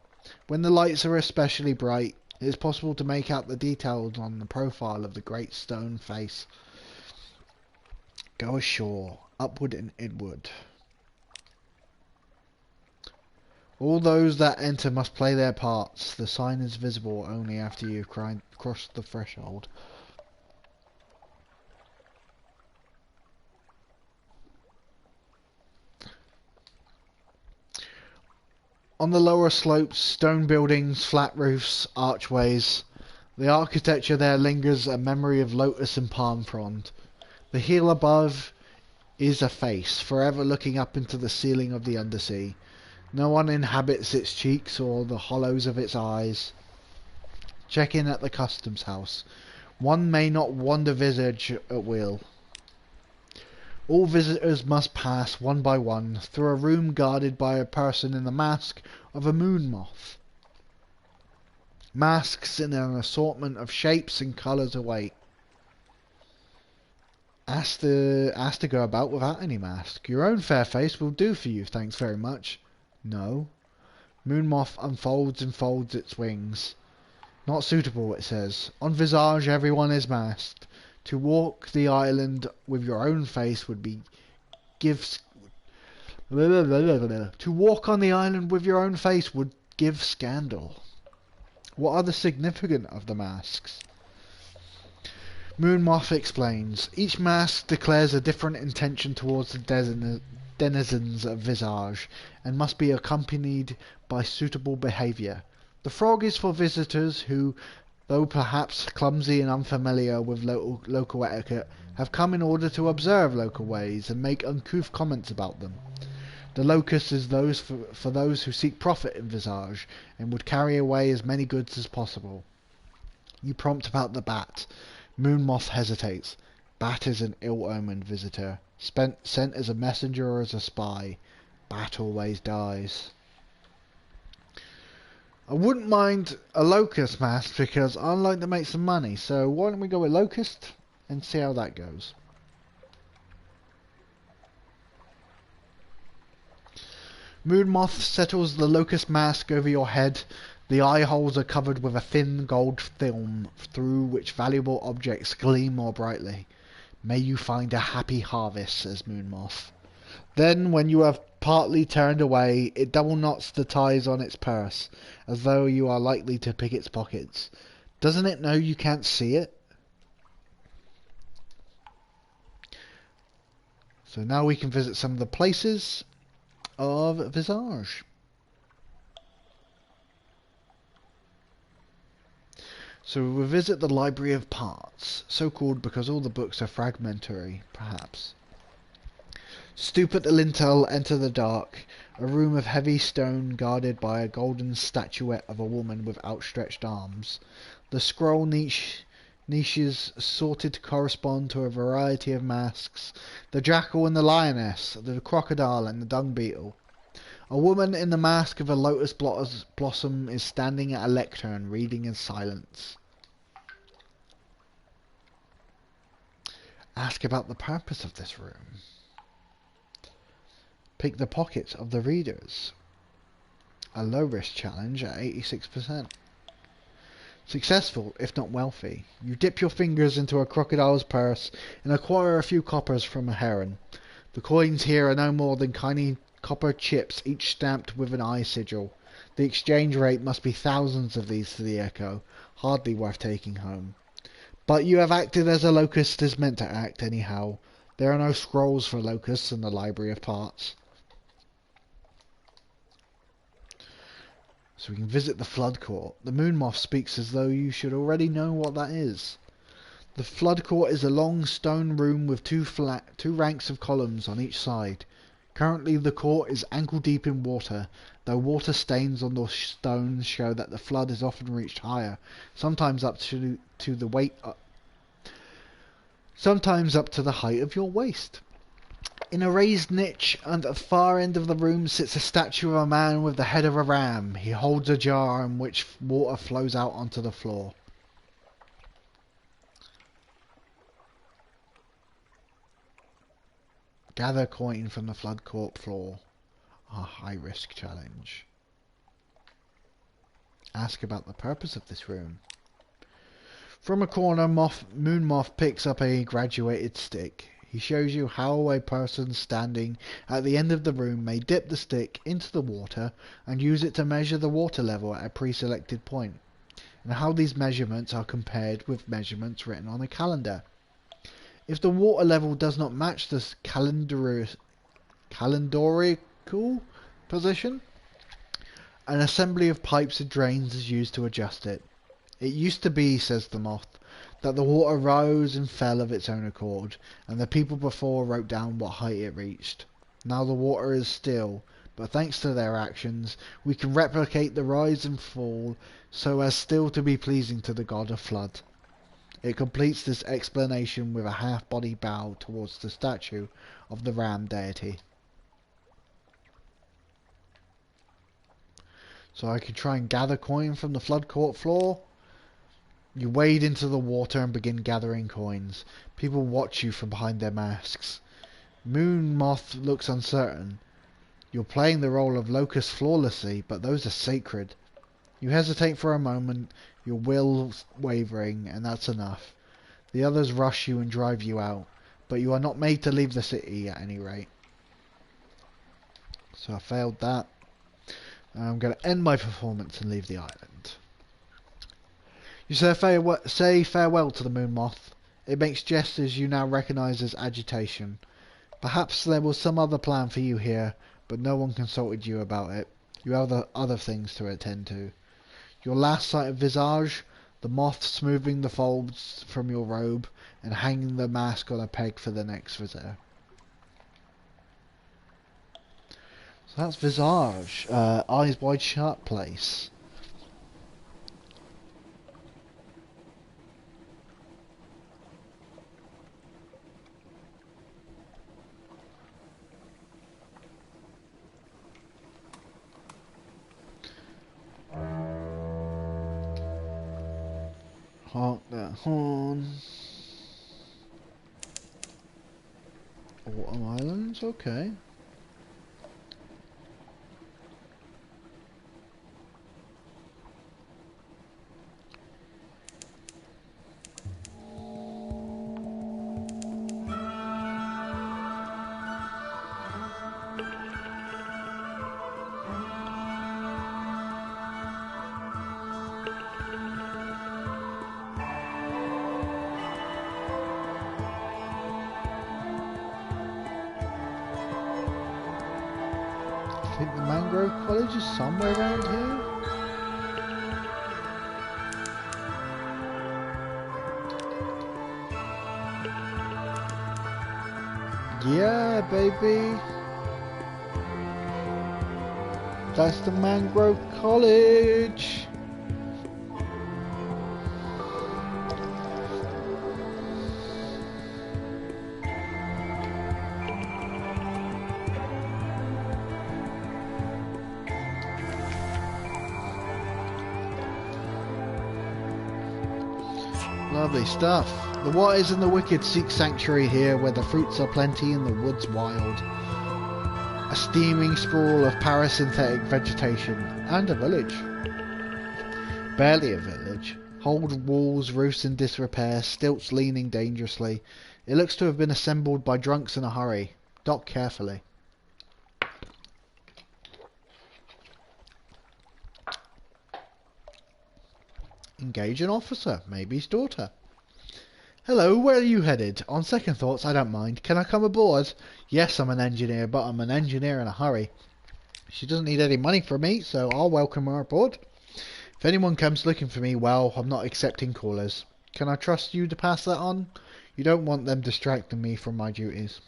When the lights are especially bright, it is possible to make out the details on the profile of the great stone face. Go ashore, upward and inward. All those that enter must play their parts. The sign is visible only after you've crossed the threshold. On the lower slopes, stone buildings, flat roofs, archways. The architecture there lingers a memory of lotus and palm frond. The hill above is a face, forever looking up into the ceiling of the undersea. No one inhabits its cheeks or the hollows of its eyes. Check in at the customs house. One may not wander visage at will. All visitors must pass, one by one, through a room guarded by a person in the mask of a moon moth. Masks in an assortment of shapes and colours await. Ask to go about without any mask. Your own fair face will do for you, thanks very much. No. Moon moth unfolds and folds its wings. Not suitable, it says. On Visage everyone is masked. To walk the island with your own face would be To walk on the island with your own face would give scandal. What are the significance of the masks? Moon Moth explains. Each mask declares a different intention towards the denizens of Visage, and must be accompanied by suitable behaviour. The frog is for visitors who, though perhaps clumsy and unfamiliar with local etiquette, have come in order to observe local ways and make uncouth comments about them. The locust is for those who seek profit in Visage and would carry away as many goods as possible. You prompt about the bat. Moon Moth hesitates. Bat is an ill-omened visitor, sent as a messenger or as a spy. Bat always dies. I wouldn't mind a locust mask because I'd like to make some money. So why don't we go with locust and see how that goes. Moon Moth settles the locust mask over your head. The eye holes are covered with a thin gold film through which valuable objects gleam more brightly. May you find a happy harvest, says Moon Moth. Then, when you have partly turned away, it double knots the ties on its purse, as though you are likely to pick its pockets. Doesn't it know you can't see it? So now we can visit some of the places of Visage. So we'll visit the Library of Parts, so called because all the books are fragmentary, perhaps. Stoop at the lintel, enter the dark, a room of heavy stone guarded by a golden statuette of a woman with outstretched arms. The scroll niches sorted to correspond to a variety of masks, the jackal and the lioness, the crocodile and the dung beetle. A woman in the mask of a lotus blossom is standing at a lectern, reading in silence. Ask about the purpose of this room. Pick the pockets of the readers. A low-risk challenge at 86%. Successful, if not wealthy. You dip your fingers into a crocodile's purse and acquire a few coppers from a heron. The coins here are no more than tiny copper chips, each stamped with an eye sigil. The exchange rate must be thousands of these to the echo, hardly worth taking home. But you have acted as a locust is meant to act anyhow. There are no scrolls for locusts in the Library of Parts. So we can visit the flood court. The moon moth speaks as though you should already know what that is. The flood court is a long stone room with two ranks of columns on each side. Currently the court is ankle deep in water, though water stains on the stones show that the flood has often reached higher, sometimes up to the height of your waist. In a raised niche at the far end of the room sits a statue of a man with the head of a ram. He holds a jar in which water flows out onto the floor. Gather coin from the flood court floor. A high-risk challenge. Ask about the purpose of this room. From a corner, Moon Moth picks up a graduated stick. He shows you how a person standing at the end of the room may dip the stick into the water and use it to measure the water level at a pre-selected point, and how these measurements are compared with measurements written on a calendar. If the water level does not match this calendarical position, an assembly of pipes and drains is used to adjust it. It used to be, says the moth, that the water rose and fell of its own accord, and the people before wrote down what height it reached. Now the water is still, but thanks to their actions, we can replicate the rise and fall so as still to be pleasing to the god of flood. It completes this explanation with a half-body bow towards the statue of the ram deity. So I can try and gather coin from the flood court floor. You wade into the water and begin gathering coins. People watch you from behind their masks. Moon Moth looks uncertain. You're playing the role of locust flawlessly, but those are sacred. You hesitate for a moment, your will wavering, and that's enough. The others rush you and drive you out, but you are not made to leave the city at any rate. So I failed that. I'm going to end my performance and leave the island. You say farewell to the moon moth. It makes gestures you now recognise as agitation. Perhaps there was some other plan for you here, but no one consulted you about it. You have other things to attend to. Your last sight of Visage, the moth smoothing the folds from your robe and hanging the mask on a peg for the next visitor. So that's Visage, Eyes Wide Shut place. Honk that horn. Autumn Islands, okay. I think the Mangrove College is somewhere around here. Yeah, baby. That's the Mangrove College. Lovely stuff. The wise and the wicked seek sanctuary here, where the fruits are plenty and the woods wild. A steaming sprawl of parasynthetic vegetation, and a village. Barely a village. Old walls, roofs in disrepair, stilts leaning dangerously. It looks to have been assembled by drunks in a hurry. Dock carefully. Engage an officer, maybe his daughter. Hello, where are you headed? On second thoughts, I don't mind. Can I come aboard? Yes, I'm an engineer, but I'm an engineer in a hurry. She doesn't need any money from me, so I'll welcome her aboard. If anyone comes looking for me, well, I'm not accepting callers. Can I trust you to pass that on? You don't want them distracting me from my duties.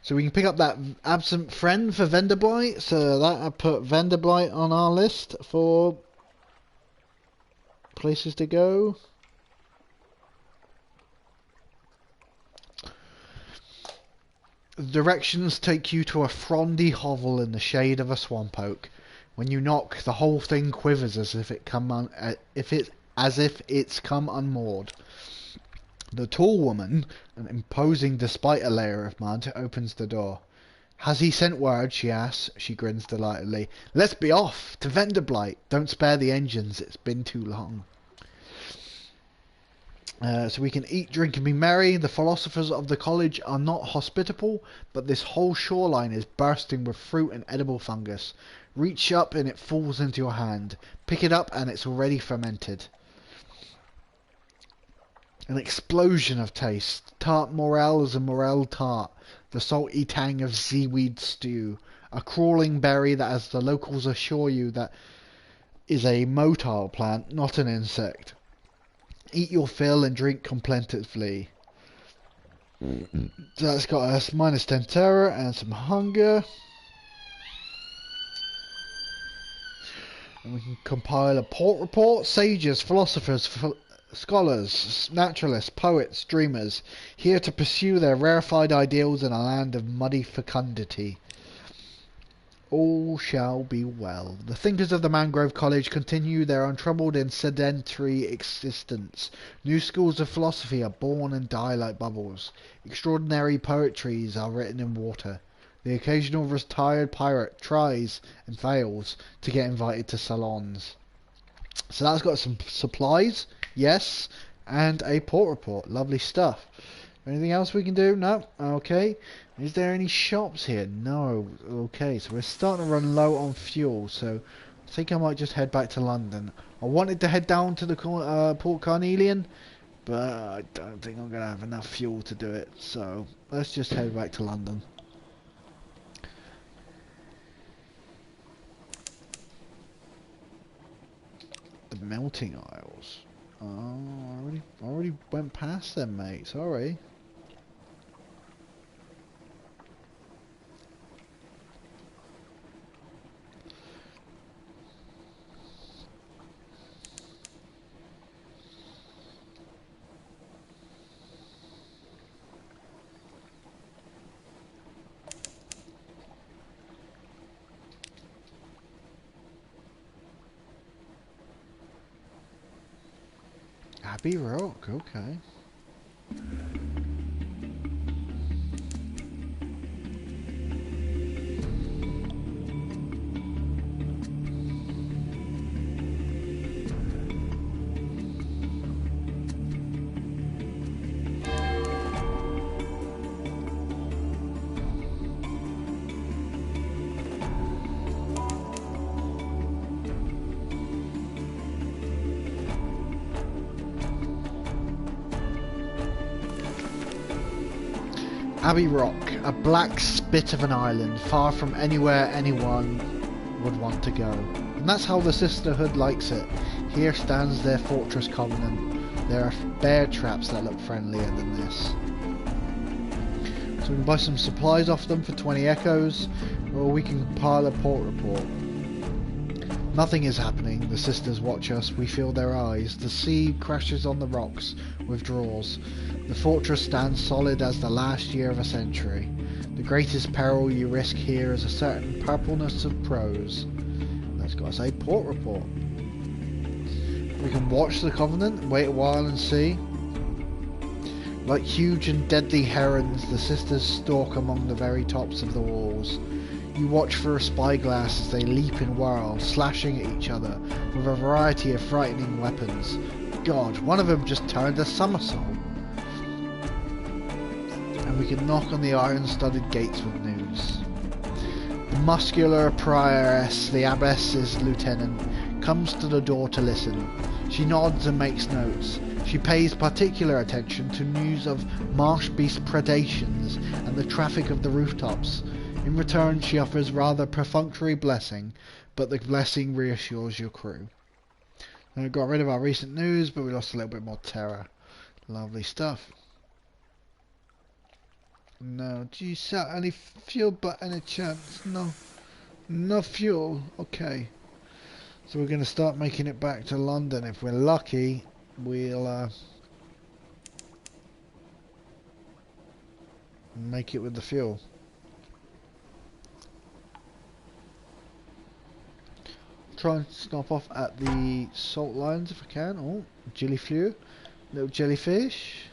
So we can pick up that absent friend for Venderblight. So that I put Venderblight on our list for places to go. The directions take you to a frondy hovel in the shade of a swamp oak. When you knock, the whole thing quivers as if it's come unmoored. The tall woman, imposing despite a layer of mud, opens the door. Has he sent word? She asks. She grins delightedly. Let's be off to Venderblight. Don't spare the engines. It's been too long. So we can eat, drink and be merry. The philosophers of the college are not hospitable, but this whole shoreline is bursting with fruit and edible fungus. Reach up and it falls into your hand. Pick it up and it's already fermented. An explosion of taste. Tart morel is a morel tart. The salty tang of seaweed stew. A crawling berry that, as the locals assure you, that is a motile plant, not an insect. Eat your fill and drink contemplatively. So that's got us minus 10 terror and some hunger. And we can compile a port report. Sages, philosophers, scholars, naturalists, poets, dreamers, here to pursue their rarefied ideals in a land of muddy fecundity. All shall be well. The thinkers of the Mangrove College continue their untroubled and sedentary existence. New schools of philosophy are born and die like bubbles. Extraordinary poetries are written in water. The occasional retired pirate tries and fails to get invited to salons. So that's got some supplies, yes, and a port report. Lovely stuff. Anything else we can do? No? Okay. Is there any shops here? No. Okay, so we're starting to run low on fuel, so I think I might just head back to London. I wanted to head down to the Port Carnelian, but I don't think I'm going to have enough fuel to do it, so let's just head back to London. The melting isles. Oh, I already went past them, mate. Sorry. Abbey Rock, okay. Abbey Rock, a black spit of an island, far from anywhere anyone would want to go. And that's how the Sisterhood likes it. Here stands their fortress covenant. There are bear traps that look friendlier than this. So we can buy some supplies off them for 20 echoes, or we can compile a port report. Nothing is happening. The sisters watch us. We feel their eyes. The sea crashes on the rocks, withdraws. The fortress stands solid as the last year of a century. The greatest peril you risk here is a certain purpleness of prose. That's got to say port report. We can watch the Covenant, wait a while and see. Like huge and deadly herons, the sisters stalk among the very tops of the walls. You watch through a spyglass as they leap and whirl, slashing at each other with a variety of frightening weapons. God, one of them just turned a somersault. And we can knock on the iron-studded gates with news. The muscular prioress, the abbess's lieutenant, comes to the door to listen. She nods and makes notes. She pays particular attention to news of marsh beast predations and the traffic of the rooftops. In return, she offers rather perfunctory blessing, but the blessing reassures your crew. Now, we got rid of our recent news, but we lost a little bit more terror. Lovely stuff. No, do you sell any fuel by any chance? No. No fuel. Okay. So we're going to start making it back to London. If we're lucky, we'll make it with the fuel. Try and stop off at the salt lines if I can. Oh, jellyflew. Little jellyfish.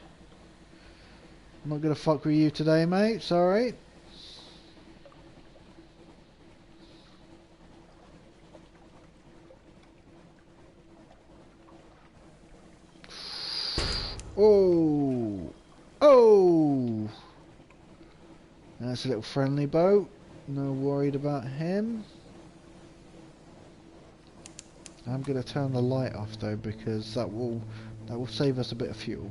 I'm not going to fuck with you today, mate. Sorry. Oh. Oh. That's a little friendly boat. No worried about him. I'm going to turn the light off though, because that will save us a bit of fuel.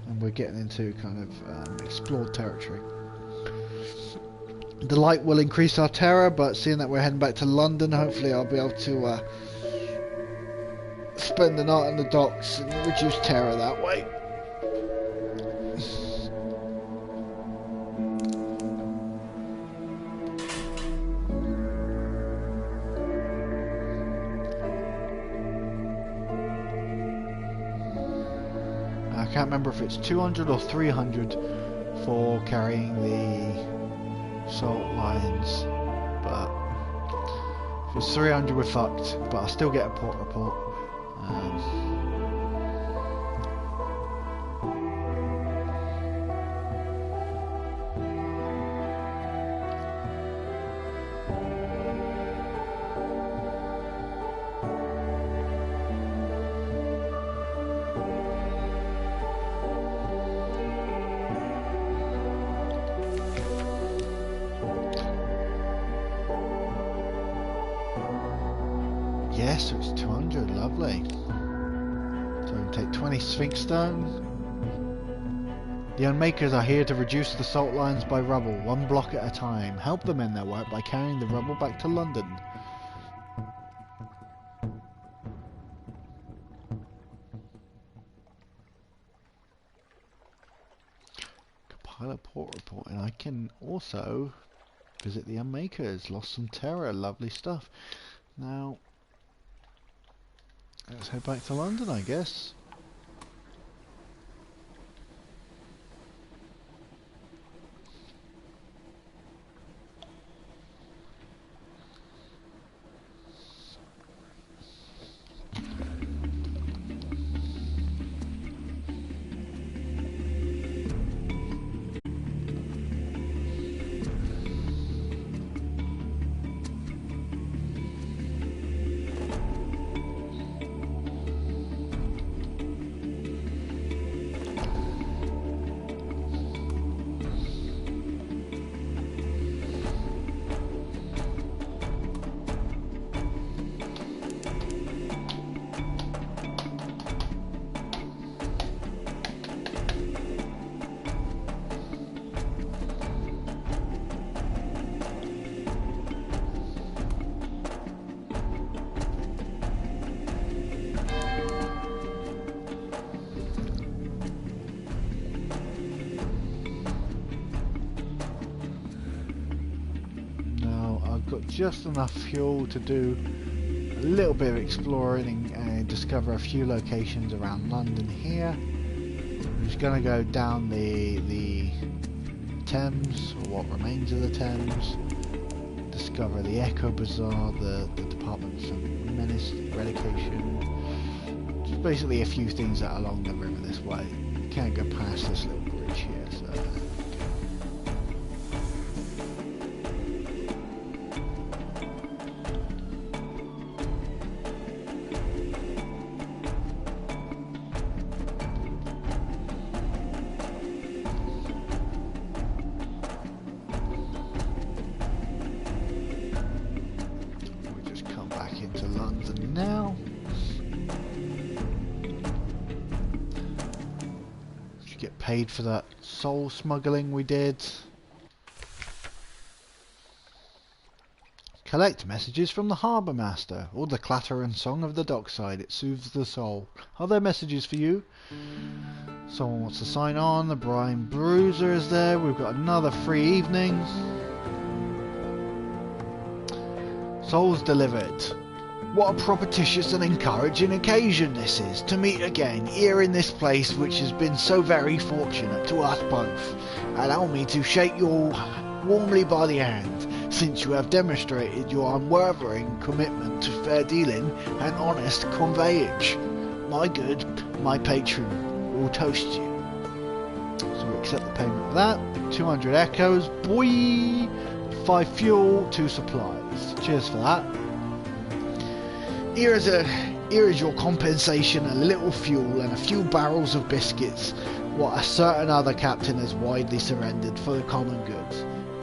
And we're getting into kind of explored territory. The light will increase our terror, but seeing that we're heading back to London, hopefully I'll be able to spend the night on the docks and reduce terror that way. I can't remember if it's 200 or 300 for carrying the salt lines, but if it's 300 we're fucked, but I'll still get a port report. Yes, so it's 200, lovely. So we can take 20 Sphinx stone. The Unmakers are here to reduce the salt lines by rubble, one block at a time. Help them in their work by carrying the rubble back to London. Compile a port report, and I can also visit the Unmakers. Lost some terror, lovely stuff. Now, let's head back to London, I guess. Got just enough fuel to do a little bit of exploring and discover a few locations around London here. I'm just going to go down the Thames, or what remains of the Thames, discover the Echo Bazaar, the Departments of Menace Eradication, just basically a few things that are along the river this way. Can't go past this little bridge here, so now. Should get paid for that soul smuggling we did. Collect messages from the harbour master, or the clatter and song of the dockside. It soothes the soul. Are there messages for you? Someone wants to sign on. The Brian Bruiser is there. We've got another free evening. Souls delivered. What a propitious and encouraging occasion this is, to meet again, here in this place which has been so very fortunate to us both. Allow me to shake you warmly by the hand, since you have demonstrated your unwavering commitment to fair dealing and honest conveyance. My good, my patron, will toast you. So we accept the payment of that. 200 echoes, boy! 5 fuel, 2 supplies. Cheers for that. Here is your compensation, a little fuel and a few barrels of biscuits, what a certain other captain has widely surrendered for the common good.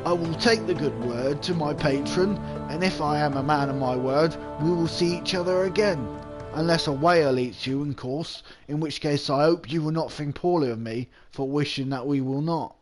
I will take the good word to my patron, and if I am a man of my word, we will see each other again. Unless a whale eats you, in course, in which case I hope you will not think poorly of me for wishing that we will not.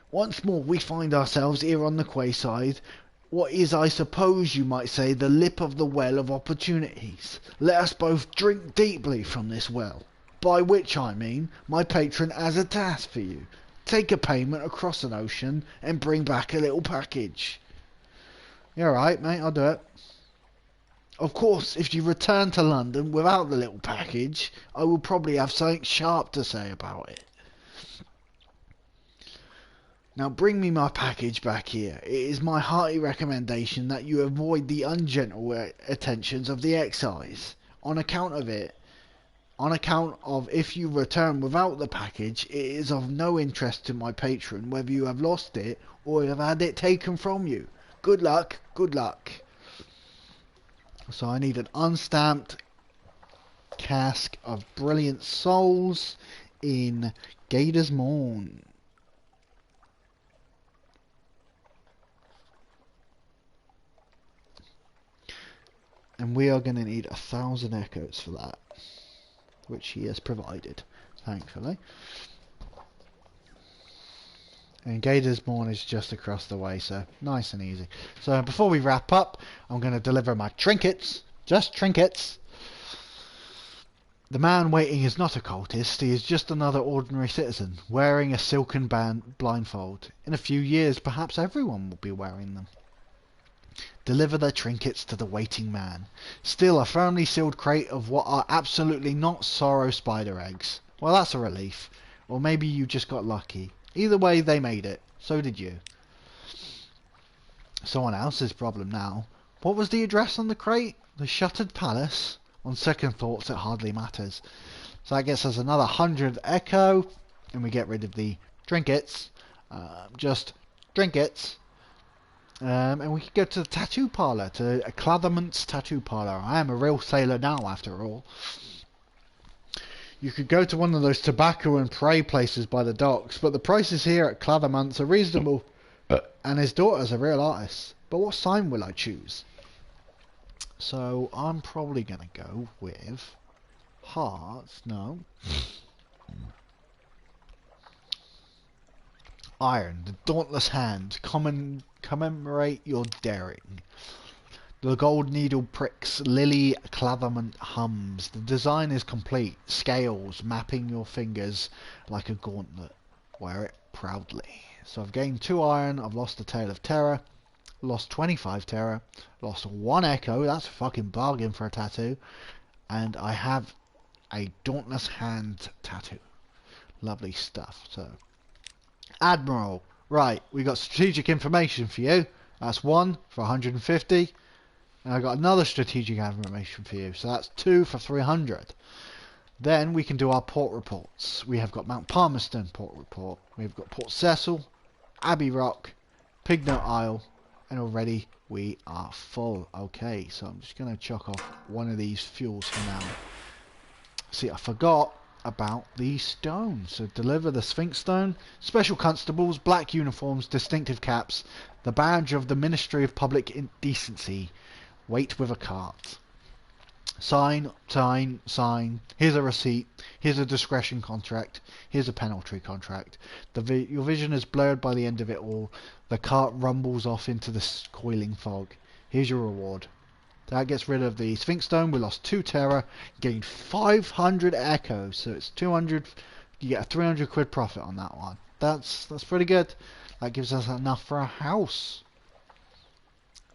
Once more we find ourselves here on the quayside, what is, I suppose you might say, the lip of the well of opportunities. Let us both drink deeply from this well, by which I mean my patron has a task for you. Take a payment across an ocean and bring back a little package. You alright, mate? I'll do it. Of course, if you return to London without the little package, I will probably have something sharp to say about it. Now bring me my package back here. It is my hearty recommendation that you avoid the ungentle attentions of the excise. On account of if you return without the package, it is of no interest to my patron whether you have lost it or have had it taken from you. Good luck, good luck. So I need an unstamped cask of brilliant souls in Gator's Morn. And we are going to need 1,000 echoes for that, which he has provided, thankfully. And Gator's Morn is just across the way, so nice and easy. So before we wrap up, I'm going to deliver my trinkets. Just trinkets. The man waiting is not a cultist. He is just another ordinary citizen, wearing a silken blindfold. In a few years, perhaps everyone will be wearing them. Deliver the trinkets to the waiting man. Still a firmly sealed crate of what are absolutely not sorrow spider eggs. Well, that's a relief. Or maybe you just got lucky. Either way, they made it. So did you. Someone else's problem now. What was the address on the crate? The Shuttered Palace? On second thoughts, it hardly matters. So that gets us another 100 echo. And we get rid of the trinkets. Just trinkets. And we could go to the tattoo parlour, to a Clathermont's tattoo parlour. I am a real sailor now, after all. You could go to one of those tobacco and pray places by the docks, but the prices here at Clathermont's are reasonable, and his daughter's a real artist. But what sign will I choose? So I'm probably going to go with hearts. No. Iron, the dauntless hand, commemorate your daring. The gold needle pricks, Lily Clathermont hums. The design is complete, scales mapping your fingers like a gauntlet. Wear it proudly. So I've gained 2 iron, I've lost a Tale of Terror, lost 25 terror, lost 1 echo, that's a fucking bargain for a tattoo, and I have a dauntless hand tattoo. Lovely stuff. So Admiral, right, we got strategic information for you. That's 1 for 150. And I got another strategic information for you. So that's 2 for 300. Then we can do our port reports. We have got Mount Palmerston port report. We've got Port Cecil, Abbey Rock, Pignut Isle, and already we are full. Okay, so I'm just going to chuck off one of these fuels for now. See, I forgot about the stones. So deliver the Sphinx Stone, special constables, black uniforms, distinctive caps, the badge of the Ministry of Public Decency. Wait with a cart. Sign, sign, sign. Here's a receipt. Here's a discretion contract. Here's a penalty contract. Your vision is blurred by the end of it all. The cart rumbles off into the coiling fog. Here's your reward. That gets rid of the Sphinx Stone. We lost 2 terror, gained 500 echoes. So it's 200. You get a 300 quid profit on that one. That's pretty good. That gives us enough for a house.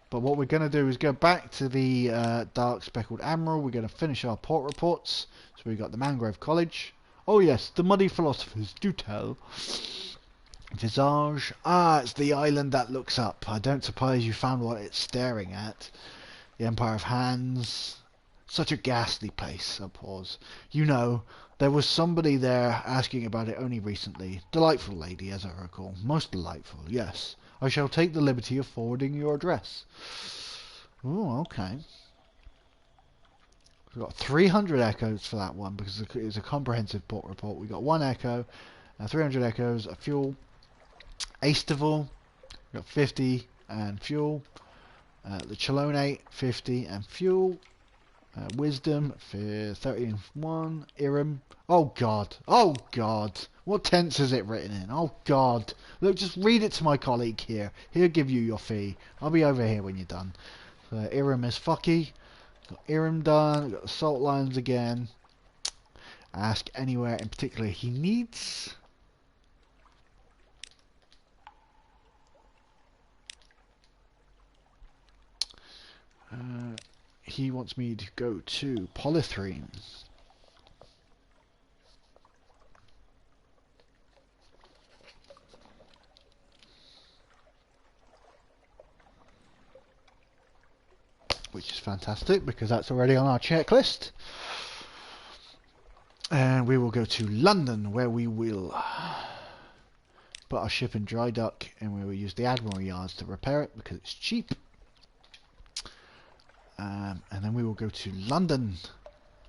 But what we're going to do is go back to the Dark Speckled Admiral. We're going to finish our port reports. So we've got the Mangrove College. Oh yes, the Muddy Philosophers, do tell. Visage. Ah, it's the island that looks up. I don't suppose you found what it's staring at. The Empire of Hands. Such a ghastly place. A pause. You know, there was somebody there asking about it only recently. Delightful lady, as I recall. Most delightful, yes. I shall take the liberty of forwarding your address. Oh, okay. We've got 300 echoes for that one because it's a comprehensive port report. We've got 1 echo, 300 echoes, a fuel. Aestival, we've got 50 and fuel. The Chelonate, 50 and fuel. Wisdom, 31. Iram. Oh God. Oh God. What tense is it written in? Oh God. Look, just read it to my colleague here. He'll give you your fee. I'll be over here when you're done. So Iram is fucky. Got Iram done. Got the salt lines again. Ask anywhere in particular he needs. He wants me to go to Polythrene. Which is fantastic because that's already on our checklist. And we will go to London where we will put our ship in dry dock and we will use the Admiral Yards to repair it because it's cheap. And then we will go to London.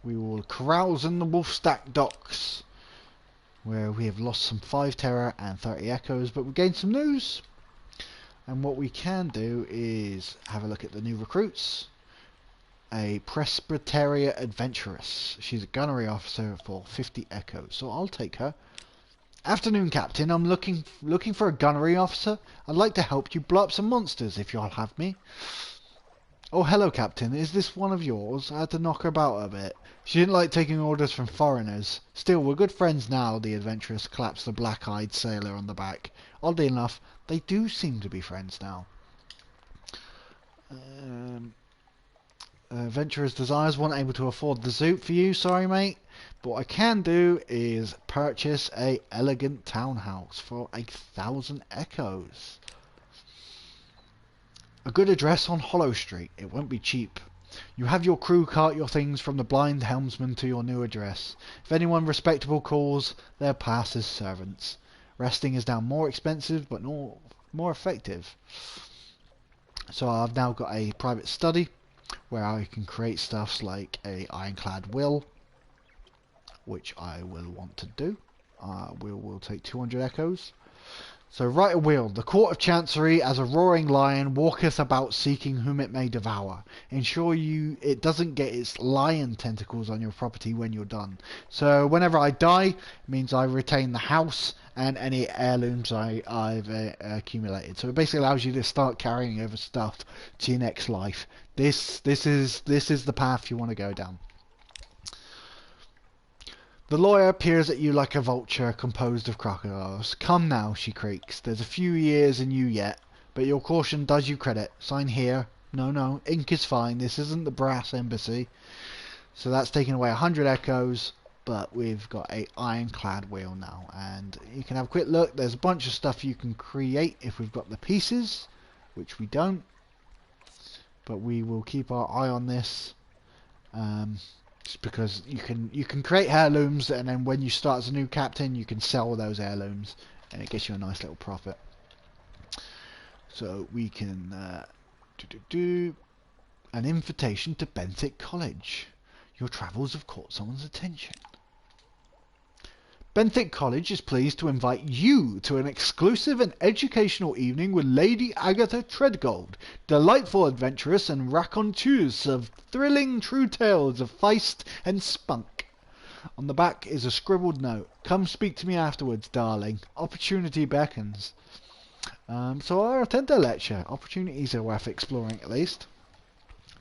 We will carouse in the Wolfstack docks where we have lost some 5 terror and 30 echoes, but we gained some news. And what we can do is have a look at the new recruits. A Presbyteria Adventuress. She's a gunnery officer for 50 echoes, so I'll take her. Afternoon, Captain. I'm looking for a gunnery officer. I'd like to help you blow up some monsters if you'll have me. Oh, hello, Captain. Is this one of yours? I had to knock her about a bit. She didn't like taking orders from foreigners. Still, we're good friends now, the adventuress claps the black-eyed sailor on the back. Oddly enough, they do seem to be friends now. Adventurer's desires, wasn't able to afford the zoot for you, sorry mate. But what I can do is purchase a elegant townhouse for 1,000 echoes. A good address on Hollow Street. It won't be cheap. You have your crew cart your things from the blind helmsman to your new address. If anyone respectable calls, they'll pass as servants. Resting is now more expensive, but more effective. So I've now got a private study where I can create stuffs like a ironclad will, which I will want to do. We'll take 200 echoes. So write a will. The court of chancery, as a roaring lion, walketh about seeking whom it may devour. Ensure it doesn't get its lion tentacles on your property when you're done. So whenever I die, it means I retain the house and any heirlooms I've accumulated. So it basically allows you to start carrying over stuff to your next life. This is the path you want to go down. The lawyer peers at you like a vulture composed of crocodiles. Come now, she creaks. There's a few years in you yet, but your caution does you credit. Sign here. No, ink is fine. This isn't the brass embassy. So that's taking away 100 echoes, but we've got a ironclad wheel now. And you can have a quick look. There's a bunch of stuff you can create if we've got the pieces, which we don't. But we will keep our eye on this. Just because you can create heirlooms, and then when you start as a new captain you can sell those heirlooms and it gets you a nice little profit. So we can do an invitation to Benthic College. Your travels have caught someone's attention. Benthic College is pleased to invite you to an exclusive and educational evening with Lady Agatha Treadgold, delightful adventuress and raconteuse of thrilling true tales of feist and spunk. On the back is a scribbled note. Come speak to me afterwards, darling. Opportunity beckons. So I'll attend the lecture. Opportunities are worth exploring at least.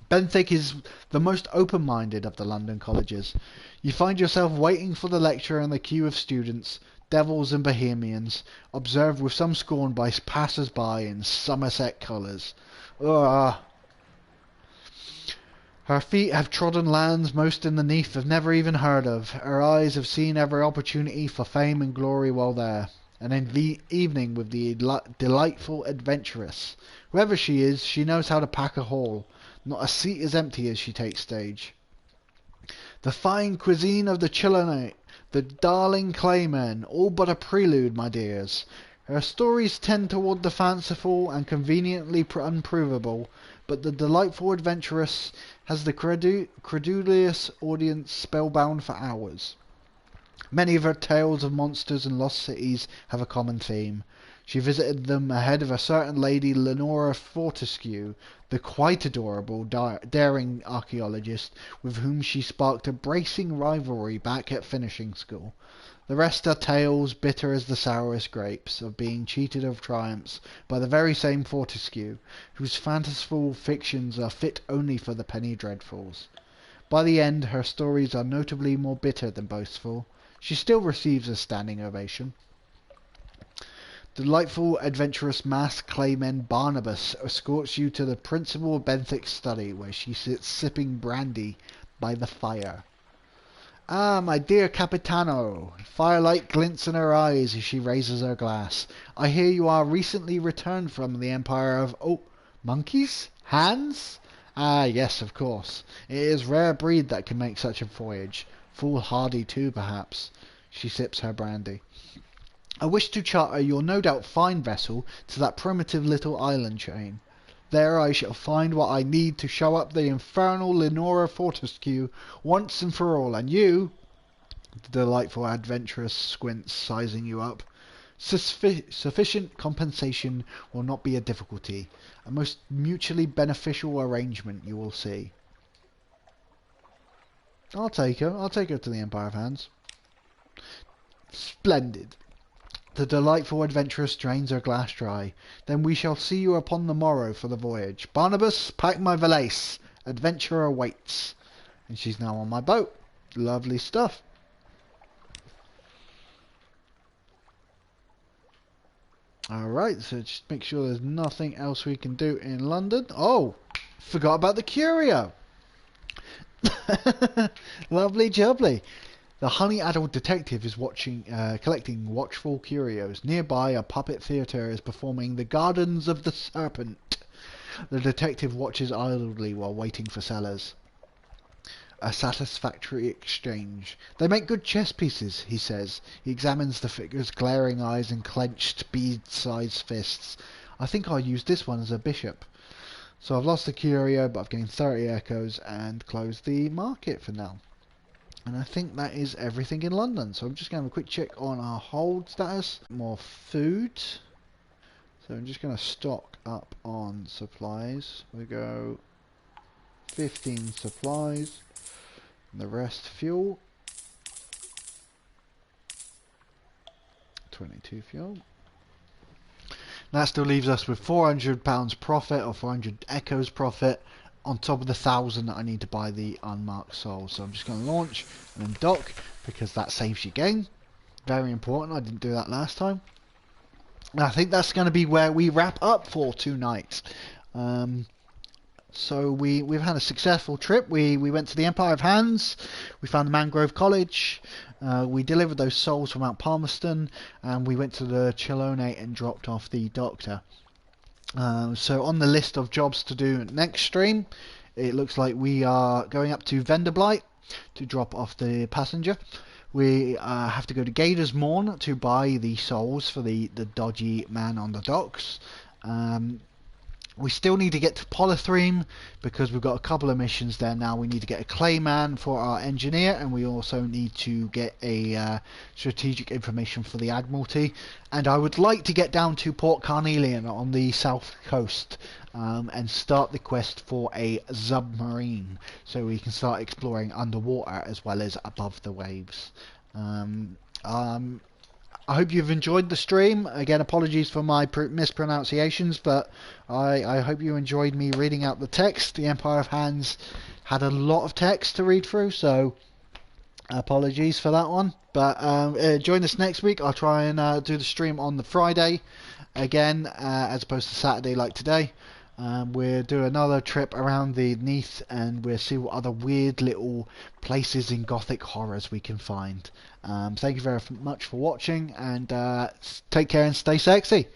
Benthic is the most open-minded of the London colleges. You find yourself waiting for the lecture in the queue of students, devils and bohemians, observed with some scorn by passers-by in Somerset colours. Ugh. Her feet have trodden lands most in the Neath have never even heard of. Her eyes have seen every opportunity for fame and glory while there. And in the evening with the delightful adventuress. Whoever she is, she knows how to pack a hall. Not a seat is empty as she takes stage. The fine cuisine of the Chilonate, the darling claymen, all but a prelude, my dears. Her stories tend toward the fanciful and conveniently unprovable, but the delightful adventuress has the credulous audience spellbound for hours. Many of her tales of monsters and lost cities have a common theme. She visited them ahead of a certain Lady Lenora Fortescue, the quite adorable, daring archaeologist with whom she sparked a bracing rivalry back at finishing school. The rest are tales bitter as the sourest grapes, of being cheated of triumphs by the very same Fortescue, whose fanciful fictions are fit only for the penny dreadfuls. By the end, her stories are notably more bitter than boastful. She still receives a standing ovation. Delightful, adventurous masked clayman Barnabas escorts you to the principal of Benthic's study, where she sits sipping brandy by the fire. Ah, my dear Capitano! Firelight glints in her eyes as she raises her glass. I hear you are recently returned from the empire of... Oh, monkeys? Hands? Ah, yes, of course. It is rare breed that can make such a voyage. Foolhardy too, perhaps. She sips her brandy. I wish to charter your no doubt fine vessel to that primitive little island chain. There I shall find what I need to show up the infernal Lenora Fortescue once and for all, and you, the delightful adventuress squints, sizing you up. Sufficient compensation will not be a difficulty. A most mutually beneficial arrangement, you will see. I'll take her. I'll take her to the Empire of Hands. Splendid. The delightful adventuress drains her glass dry. Then we shall see you upon the morrow for the voyage. Barnabas, pack my valise. Adventure awaits. And she's now on my boat. Lovely stuff. Alright, so just make sure there's nothing else we can do in London. Oh, forgot about the curio. Lovely jubbly. The honey-addled detective is collecting watchful curios. Nearby, a puppet theatre is performing The Gardens of the Serpent. The detective watches idly while waiting for sellers. A satisfactory exchange. They make good chess pieces, he says. He examines the figures' glaring eyes and clenched bead-sized fists. I think I'll use this one as a bishop. So I've lost the curio, but I've gained 30 echoes and closed the market for now. And I think that is everything in London. So I'm just going to have a quick check on our hold status. More food. So I'm just going to stock up on supplies. We go 15 supplies. And the rest fuel. 22 fuel. That still leaves us with £400 profit or 400 echoes profit, on top of the 1,000 that I need to buy the unmarked soul. So I'm just going to launch and then dock, because that saves you game. Very important. I didn't do that last time. And I think that's going to be where we wrap up for tonight. So we've had a successful trip. We went to the Empire of Hands. We found the Mangrove College. We delivered those souls from Mount Palmerston, and we went to the Chilonate and dropped off the doctor. So on the list of jobs to do next stream, it looks like we are going up to Venderblight to drop off the passenger. We have to go to Gator's Morn to buy the souls for the dodgy man on the docks. We still need to get to Polythreme because we've got a couple of missions there now. We need to get a Clayman for our engineer, and we also need to get a strategic information for the Admiralty. And I would like to get down to Port Carnelian on the south coast and start the quest for a submarine, so we can start exploring underwater as well as above the waves. I hope you've enjoyed the stream. Again, apologies for my mispronunciations, but I hope you enjoyed me reading out the text. The Empire of Hands had a lot of text to read through, so apologies for that one. But join us next week. I'll try and do the stream on the Friday again, as opposed to Saturday like today. We'll do another trip around the Neath, and we'll see what other weird little places in Gothic horrors we can find. Thank you very much for watching, and take care and stay sexy.